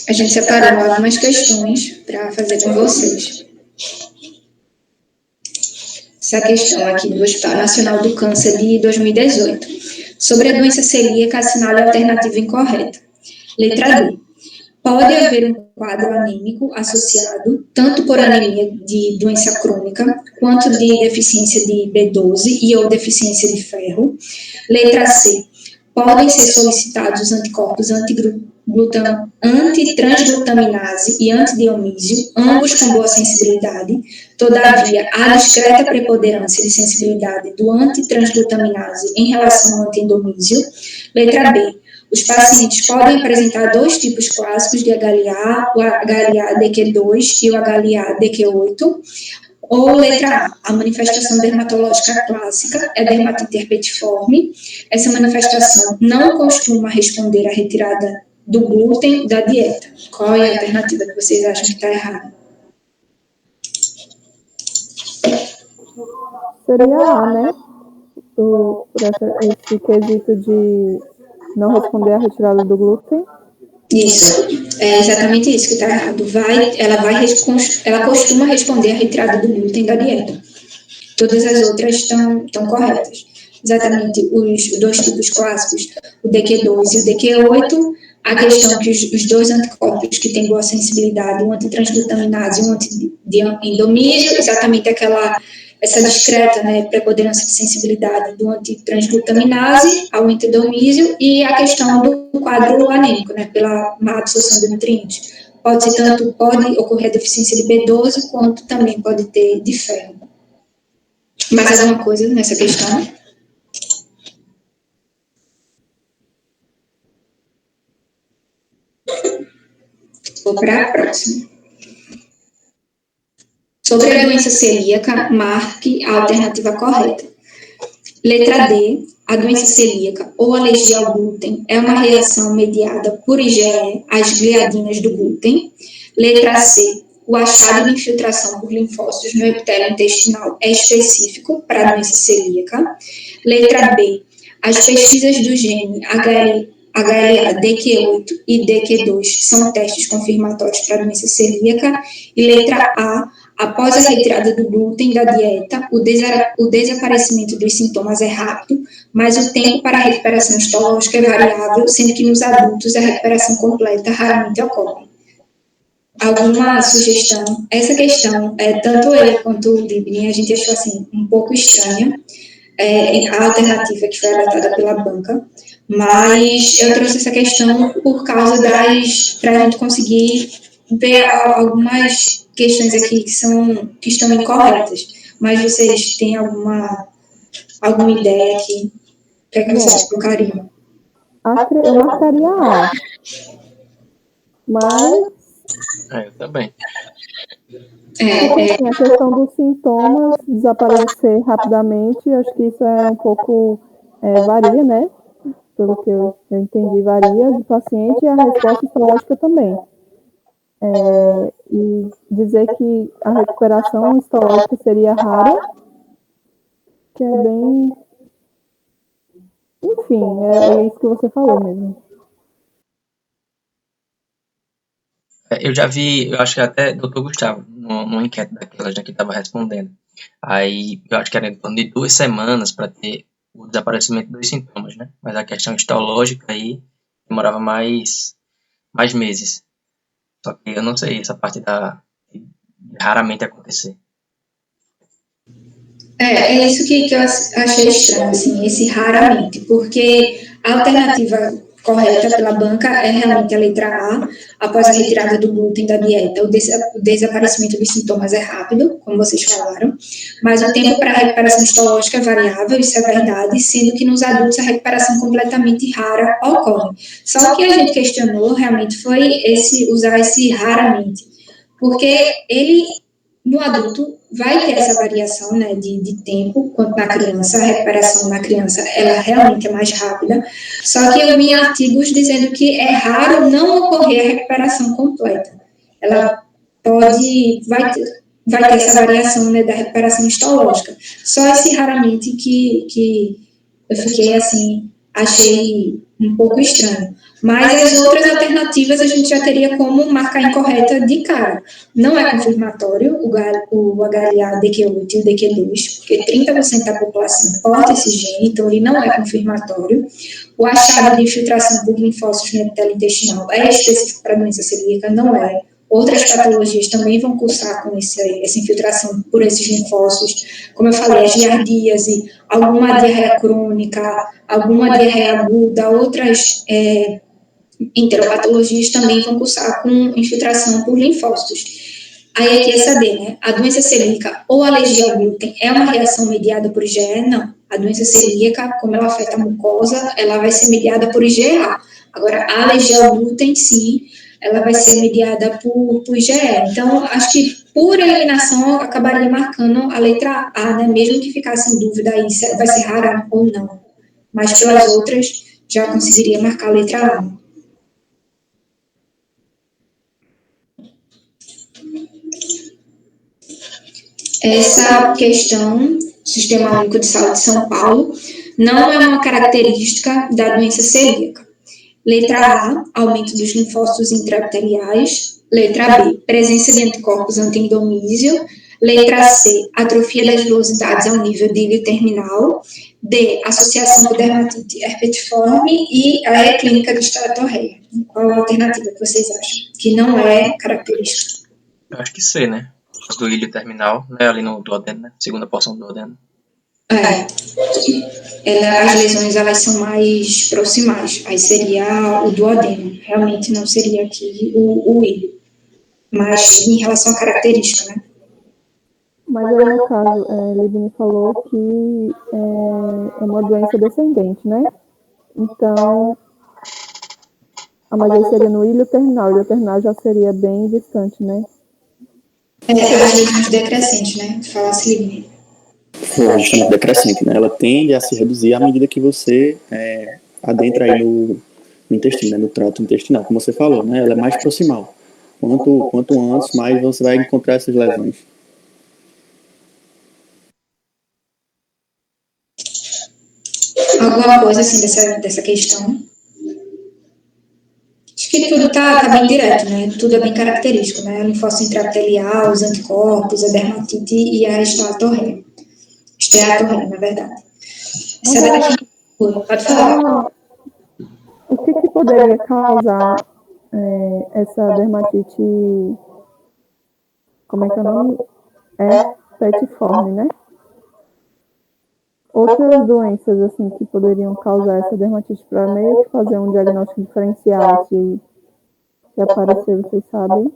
a gente separou algumas questões para fazer com vocês. Essa questão aqui do Hospital Nacional do Câncer de 2018. Sobre a doença celíaca, assinale a alternativa incorreta. Letra D. Pode haver um quadro anêmico associado tanto por anemia de doença crônica, quanto de deficiência de B12 e ou deficiência de ferro. Letra C. Podem ser solicitados os anticorpos antitransglutaminase e antidionísio, ambos com boa sensibilidade. Todavia, há discreta preponderância de sensibilidade do antitransglutaminase em relação ao antiendonísio. Letra B. Os pacientes podem apresentar dois tipos clássicos de HLA, o HLA-DQ2 e o HLA-DQ8. Ou letra A manifestação dermatológica clássica é dermatite herpetiforme. Essa manifestação não costuma responder à retirada do glúten da dieta. Qual é a alternativa que vocês acham que está errada? Seria A, né? Por esse quesito de não responder à retirada do glúten. Isso, é exatamente isso que está errado. Ela costuma responder à retirada do glúten da dieta. Todas as outras estão corretas. Exatamente os dois tipos clássicos, o DQ2 e o DQ8, a questão que os dois anticorpos que têm boa sensibilidade, um antitransglutaminase e um anti-endomísio, exatamente essa discreta, né, preponderância de sensibilidade do antitransglutaminase ao antidomísio e a questão do quadro anêmico, né, pela má absorção de nutrientes. Pode ocorrer a deficiência de B12, quanto também pode ter de ferro. Mais alguma coisa nessa questão? Vou para a próxima. Sobre a doença celíaca, marque a alternativa correta. Letra D, a doença celíaca ou alergia ao glúten é uma reação mediada por IgE, as gliadinas do glúten. Letra C, o achado de infiltração por linfócitos no epitélio intestinal é específico para a doença celíaca. Letra B, as pesquisas do gene HLA, DQ8 e DQ2 são testes confirmatórios para a doença celíaca. E letra A, após a retirada do glúten da dieta, o desaparecimento dos sintomas é rápido, mas o tempo para a recuperação histológica é variável, sendo que nos adultos a recuperação completa raramente ocorre. Alguma sugestão? Essa questão, tanto eu quanto o Libni, a gente achou assim, um pouco estranha, a alternativa que foi adotada pela banca, mas eu trouxe essa questão por causa para a gente conseguir ver algumas questões aqui que estão incorretas, mas vocês têm alguma ideia aqui? O que é que vocês colocariam? Eu marcaria A. Mas Eu também. a questão dos sintomas desaparecer rapidamente, acho que isso é um pouco, varia, né? Pelo que eu entendi, varia do paciente e a resposta histológica também. E dizer que a recuperação histológica seria rara, que é bem... Enfim, é isso que você falou mesmo. Eu já vi, eu acho que até Dr. Gustavo, numa enquete daquela já que estava respondendo. Aí, eu acho que era em torno de 2 semanas para ter o desaparecimento dos sintomas, né? Mas a questão histológica aí demorava mais meses. Só que eu não sei essa parte de raramente acontecer. É isso que eu achei estranho, assim, esse raramente, porque a alternativa correta pela banca é realmente a letra A, após a retirada do glúten da dieta, o desaparecimento dos sintomas é rápido, como vocês falaram, mas o tempo para a recuperação histológica é variável, isso é verdade, sendo que nos adultos a recuperação completamente rara ocorre. Só o que a gente questionou realmente foi usar esse raramente, porque no adulto vai ter essa variação, né, de tempo, quanto na criança, a recuperação na criança, ela realmente é mais rápida, só que eu vi artigos dizendo que é raro não ocorrer a recuperação completa. Ela vai ter essa variação, né, da recuperação histológica. Só esse raramente que eu fiquei assim, achei um pouco estranho. Mas as outras alternativas a gente já teria como marcar incorreta de cara. Não é confirmatório o HLA, DQ8 e o DQ2, porque 30% da população porta esse gene, então ele não é confirmatório. O achado de infiltração por linfócitos no epitélio intestinal é específico para a doença celíaca, não é. Outras patologias também vão cursar com essa infiltração por esses linfócitos, como eu falei, a giardíase, alguma diarreia crônica, alguma diarreia aguda, outras enteropatologias também vão cursar com infiltração por linfócitos. Aí aqui é saber, né? A doença celíaca ou alergia ao glúten é uma reação mediada por IgE? Não. A doença celíaca, como ela afeta a mucosa, ela vai ser mediada por IgA. Agora, a alergia ao glúten, sim, ela vai ser mediada por IgE. Então, acho que por eliminação acabaria marcando a letra A, né? Mesmo que ficasse em dúvida aí se vai ser rara ou não. Mas pelas outras, já conseguiria marcar a letra A. Essa questão, Sistema Único de Saúde de São Paulo, não é uma característica da doença celíaca. Letra A, aumento dos linfócitos intraepiteliais. Letra B, presença de anticorpos anti-endomísio. Letra C, atrofia das velocidades ao nível de ilho terminal. D, associação com dermatite herpetiforme. E a E, clínica de estatorreia. Qual a alternativa que vocês acham? Que não é característica. Eu acho que C, né? Do ilho terminal, né? Ali no duodeno, né? Segunda porção do duodeno. As lesões, elas são mais proximais. Aí seria o duodeno. Realmente não seria aqui o ilho. Mas em relação à característica, né? Mas aí, no caso, Libni falou que é uma doença descendente, né? Então, mas aí seria no ilho terminal. O ilho terminal já seria bem distante, né? As lesões decrescentes, né? Fala-se Libni. Justamente decrescente, né? Ela tende a se reduzir à medida que você adentra aí no intestino, né? No trato intestinal, como você falou, né? Ela é mais proximal. Quanto antes, mais você vai encontrar essas lesões. Alguma coisa assim dessa questão? Acho que tudo tá bem direto, né? Tudo é bem característico, né? O linfócito intraepitelial, os anticorpos, a dermatite e a esteatorreia. Esteatorreia, na verdade. Essa daqui, pode falar. O que poderia causar essa dermatite, como é que é o nome? Herpetiforme, né? Outras doenças, assim, que poderiam causar essa dermatite, para meio que fazer um diagnóstico diferencial, se aparecer, vocês sabem?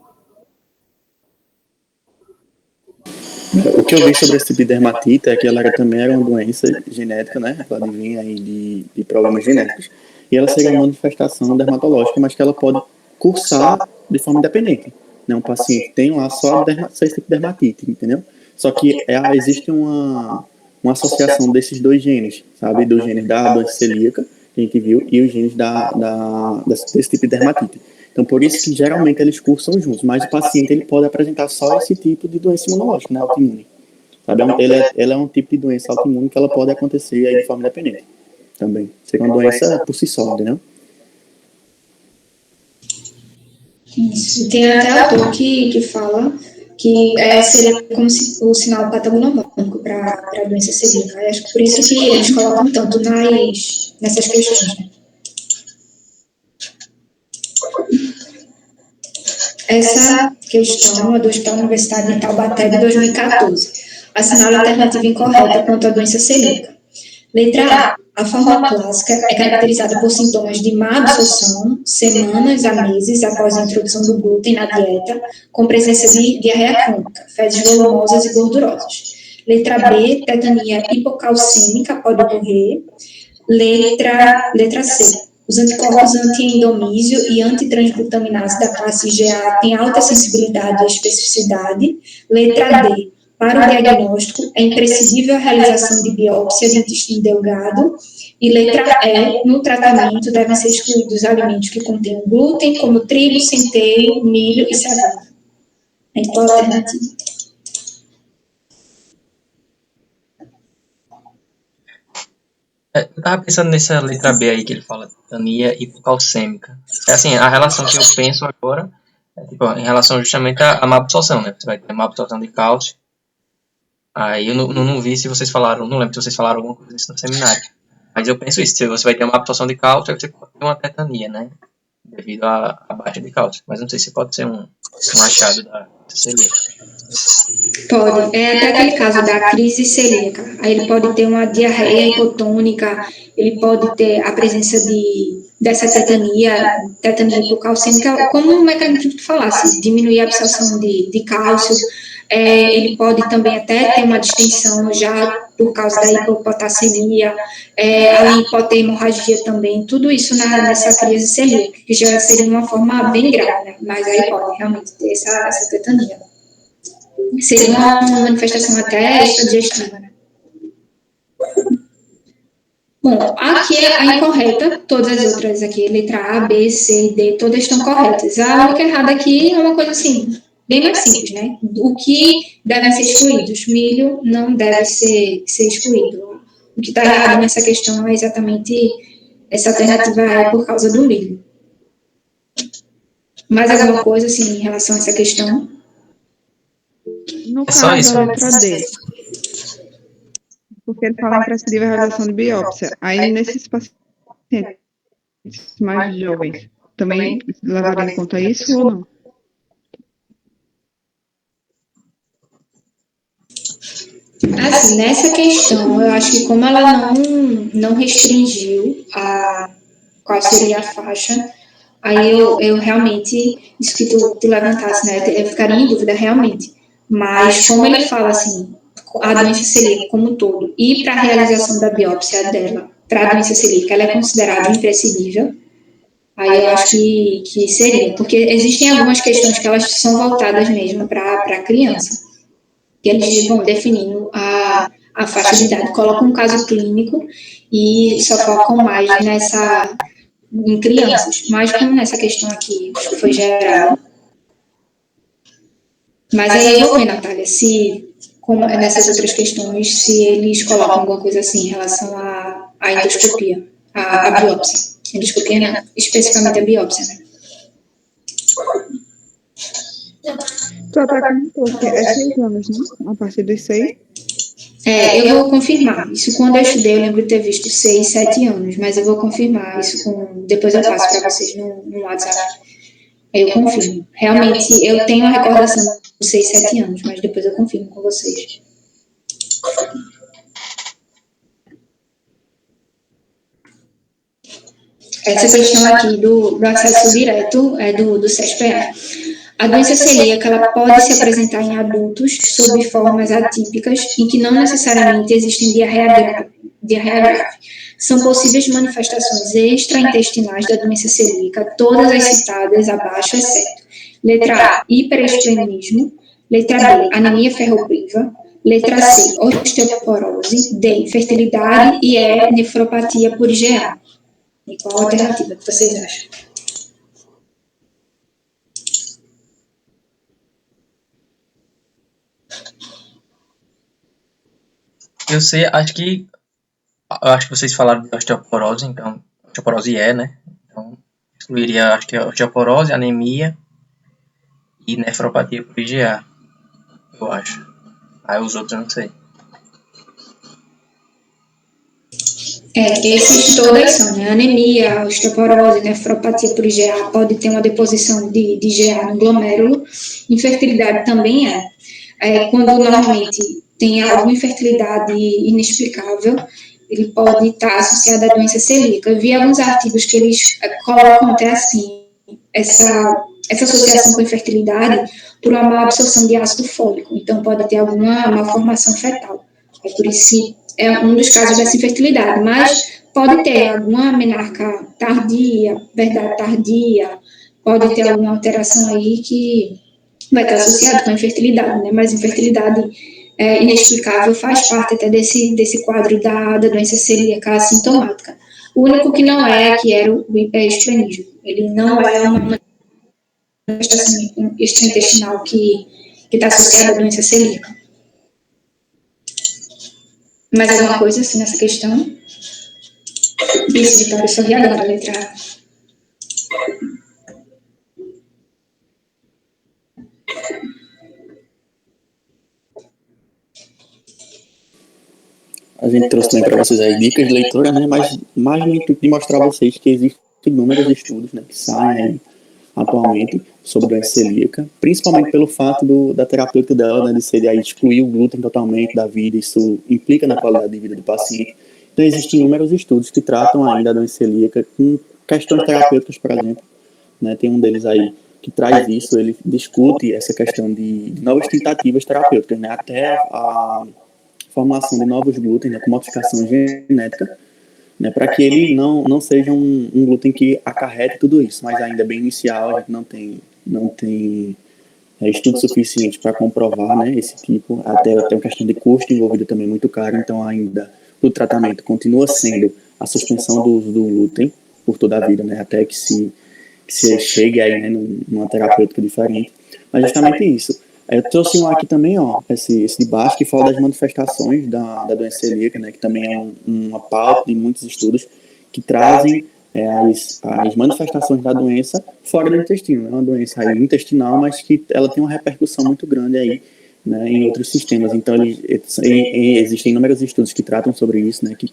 O que eu vi sobre esse tipo de dermatite é que ela também era uma doença genética, né? Ela vinha aí de problemas genéticos. E ela seria uma manifestação dermatológica, mas que ela pode cursar de forma independente. Né? Um paciente tem lá só esse tipo de dermatite, entendeu? Só que existe uma associação desses dois genes, sabe? Dos genes da doença celíaca, que a gente viu, e os genes desse tipo de dermatite. Então, por isso que geralmente eles cursam juntos, mas o paciente ele pode apresentar só esse tipo de doença imunológica, né, autoimune. Sabe? Ela é um tipo de doença autoimune que ela pode acontecer aí de forma independente também. Seria uma doença por si só, entendeu? Isso. Tem até autor que fala que seria como se o sinal patognomônico para a doença celíaca. Eu acho que por isso que eles colocam tanto nessas questões, né? Essa questão é do Hospital Universitário de Taubaté de 2014. Assinala a alternativa incorreta quanto à doença celíaca. Letra A. A forma clássica é caracterizada por sintomas de má absorção, semanas a meses após a introdução do glúten na dieta, com presença de diarreia crônica, fezes volumosas e gordurosas. Letra B. Tetania hipocalcêmica pode ocorrer. Letra C. Os anticorpos anti-endomísio e antitransglutaminase da classe IgA têm alta sensibilidade e especificidade. Letra D. Para o diagnóstico, é imprescindível a realização de biópsia de intestino delgado. E letra E. No tratamento, devem ser excluídos alimentos que contenham glúten, como trigo, centeio, milho e cevada. Qual a alternativa? Eu tava pensando nessa letra B aí que ele fala, tetania hipocalcêmica. Assim, a relação que eu penso agora é tipo, em relação justamente à má absorção, né? Você vai ter má absorção de cálcio. Aí eu não vi se vocês falaram, não lembro se vocês falaram alguma coisa disso no seminário. Mas eu penso isso, se você vai ter uma absorção de cálcio, aí você pode ter uma tetania, né? Devido à baixa de cálcio. Mas não sei se pode ser um achado da celíaca. Pode. É até aquele caso da crise celíaca. Aí ele pode ter uma diarreia hipotônica, ele pode ter a presença dessa tetania hipocalcêmica, como o mecanismo que tu falasse, diminuir a absorção de cálcio. Ele pode também até ter uma distensão já por causa da hipopotassemia, além pode ter hemorragia também, tudo isso nessa crise celíaca, que já seria uma forma bem grave, né? Mas aí pode realmente ter essa tetania. Seria uma manifestação até extradigestiva, né? Bom, aqui é a incorreta, todas as outras aqui, letra A, B, C e D, todas estão corretas. A única errada aqui é uma coisa assim, bem mais simples, né? O que devem ser excluídos? Milho não deve ser excluído. O que está errado nessa questão é exatamente essa alternativa é por causa do milho. Mais alguma coisa, assim, em relação a essa questão? No É só caso isso. da letra D, porque ele fala em prescrever a realização de biópsia. Aí, nesses pacientes mais jovens, também levaria em conta isso ou não? Assim, nessa questão, eu acho que como ela não restringiu qual seria a faixa, aí eu realmente, isso que tu levantasse, né, eu ficaria em dúvida realmente. Mas como ele fala assim, a doença celíaca como um todo, e para a realização da biópsia dela, para a doença celíaca, ela é considerada imprescindível, aí eu acho que seria, porque existem algumas questões que elas são voltadas mesmo para a criança, que eles vão definindo a faixa de idade, colocam um caso clínico e só focam mais em crianças, mas como nessa questão aqui foi geral. Mas aí eu vou ver, Natália, se, como nessas outras questões, se eles colocam alguma coisa assim em relação à endoscopia, à biópsia. Endoscopia não, especificamente a biópsia, né? Tu até comentou que é 6 anos, né? A partir dos 6. Eu vou confirmar. Isso quando eu estudei, eu lembro de ter visto 6, 7 anos, mas eu vou confirmar isso depois eu passo para vocês no WhatsApp. Aí eu confirmo. Realmente, eu tenho a recordação de 6, 7 anos, mas depois eu confirmo com vocês. Essa questão aqui do acesso direto do CESPA. A doença celíaca ela pode se apresentar em adultos sob formas atípicas em que não necessariamente existem diarreia grave. São possíveis manifestações extraintestinais da doença celíaca, todas as citadas abaixo, exceto letra A, hiperestremismo, letra B, anemia ferropriva, letra C, osteoporose, D, infertilidade e E, nefropatia por IgA. E qual a alternativa que vocês acham? Eu sei, eu acho que vocês falaram de osteoporose, então, osteoporose né? Então, excluiria, acho que a osteoporose, anemia e nefropatia por IgA, eu acho. Aí os outros eu não sei. Esses todas são, né? Anemia, osteoporose, nefropatia por IgA, pode ter uma deposição de IgA no glomérulo. Infertilidade também quando normalmente tem alguma infertilidade inexplicável, ele pode estar associado à doença celíaca. Eu vi alguns artigos que eles colocam até assim, essa associação com infertilidade por uma má absorção de ácido fólico, então pode ter alguma malformação fetal. É por isso que é um dos casos dessa infertilidade, mas pode ter alguma menarca tardia, verdade tardia, pode ter alguma alteração aí que vai estar associado com a infertilidade, né? Mas infertilidade inexplicável faz parte até desse quadro da doença celíaca assintomática. O único que não que era o hiperestrenismo. Ele não é uma manifestação extraintestinal que está associada à doença celíaca. Mais alguma coisa assim nessa questão? Isso, Vitória, sorri agora, letra A. A gente trouxe também para vocês aí dicas de leitura, né? Mas mais no intuito de mostrar a vocês que existem inúmeros estudos, né, que saem aí atualmente sobre doença celíaca, principalmente pelo fato da terapêutica dela, né, de ser de aí excluir o glúten totalmente da vida, isso implica na qualidade de vida do paciente. Então existem inúmeros estudos que tratam ainda a doença celíaca com questões terapêuticas, por exemplo, né, tem um deles aí que traz isso, ele discute essa questão de novas tentativas terapêuticas, né, até a formulação de novos glúten, né, com modificação genética, né, para que ele não seja um glúten que acarrete tudo isso, mas ainda é bem inicial, a gente não tem estudo suficiente para comprovar, né, esse tipo, até uma questão de custo envolvido também muito caro, então ainda o tratamento continua sendo a suspensão do uso do glúten por toda a vida, né, até que se chegue aí, né, numa terapêutica diferente, mas justamente isso. Eu trouxe um aqui também, esse de baixo, que fala das manifestações da doença celíaca, né, que também é uma pauta de muitos estudos que trazem as manifestações da doença fora do intestino. É uma doença aí intestinal, mas que ela tem uma repercussão muito grande aí, né, em outros sistemas. Então, existem inúmeros estudos que tratam sobre isso, né, que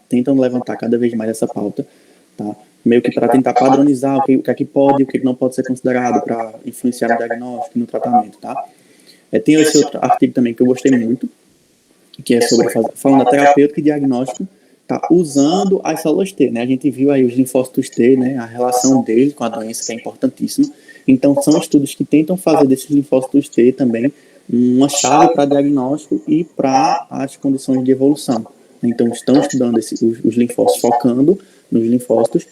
tentam levantar cada vez mais essa pauta, tá? Meio que para tentar padronizar o que é que pode e o que não pode ser considerado para influenciar no diagnóstico e no tratamento, tá? Tem esse outro artigo também que eu gostei muito, que é sobre falando da terapêutica e diagnóstico, tá usando as células T, né? A gente viu aí os linfócitos T, né? A relação deles com a doença, que é importantíssima. Então, são estudos que tentam fazer desses linfócitos T também uma chave para diagnóstico e para as condições de evolução. Então, estão estudando os linfócitos, focando nos linfócitos,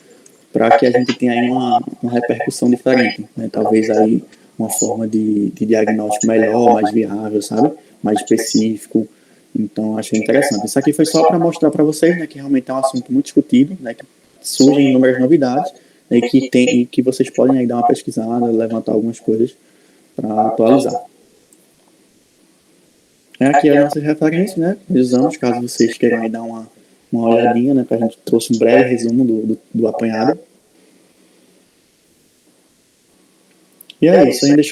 para que a gente tenha aí uma repercussão diferente, né? Talvez aí uma forma de diagnóstico melhor, mais viável, sabe? Mais específico. Então, achei interessante. Isso aqui foi só para mostrar para vocês, né, que realmente é um assunto muito discutido, né, que surgem inúmeras novidades, né, e que vocês podem aí dar uma pesquisada, levantar algumas coisas para atualizar. Aqui as nossas referências, né? Usamos, caso vocês queiram aí dar uma olhadinha, né? Que a gente trouxe um breve resumo do apanhado. E é isso, ainda deixa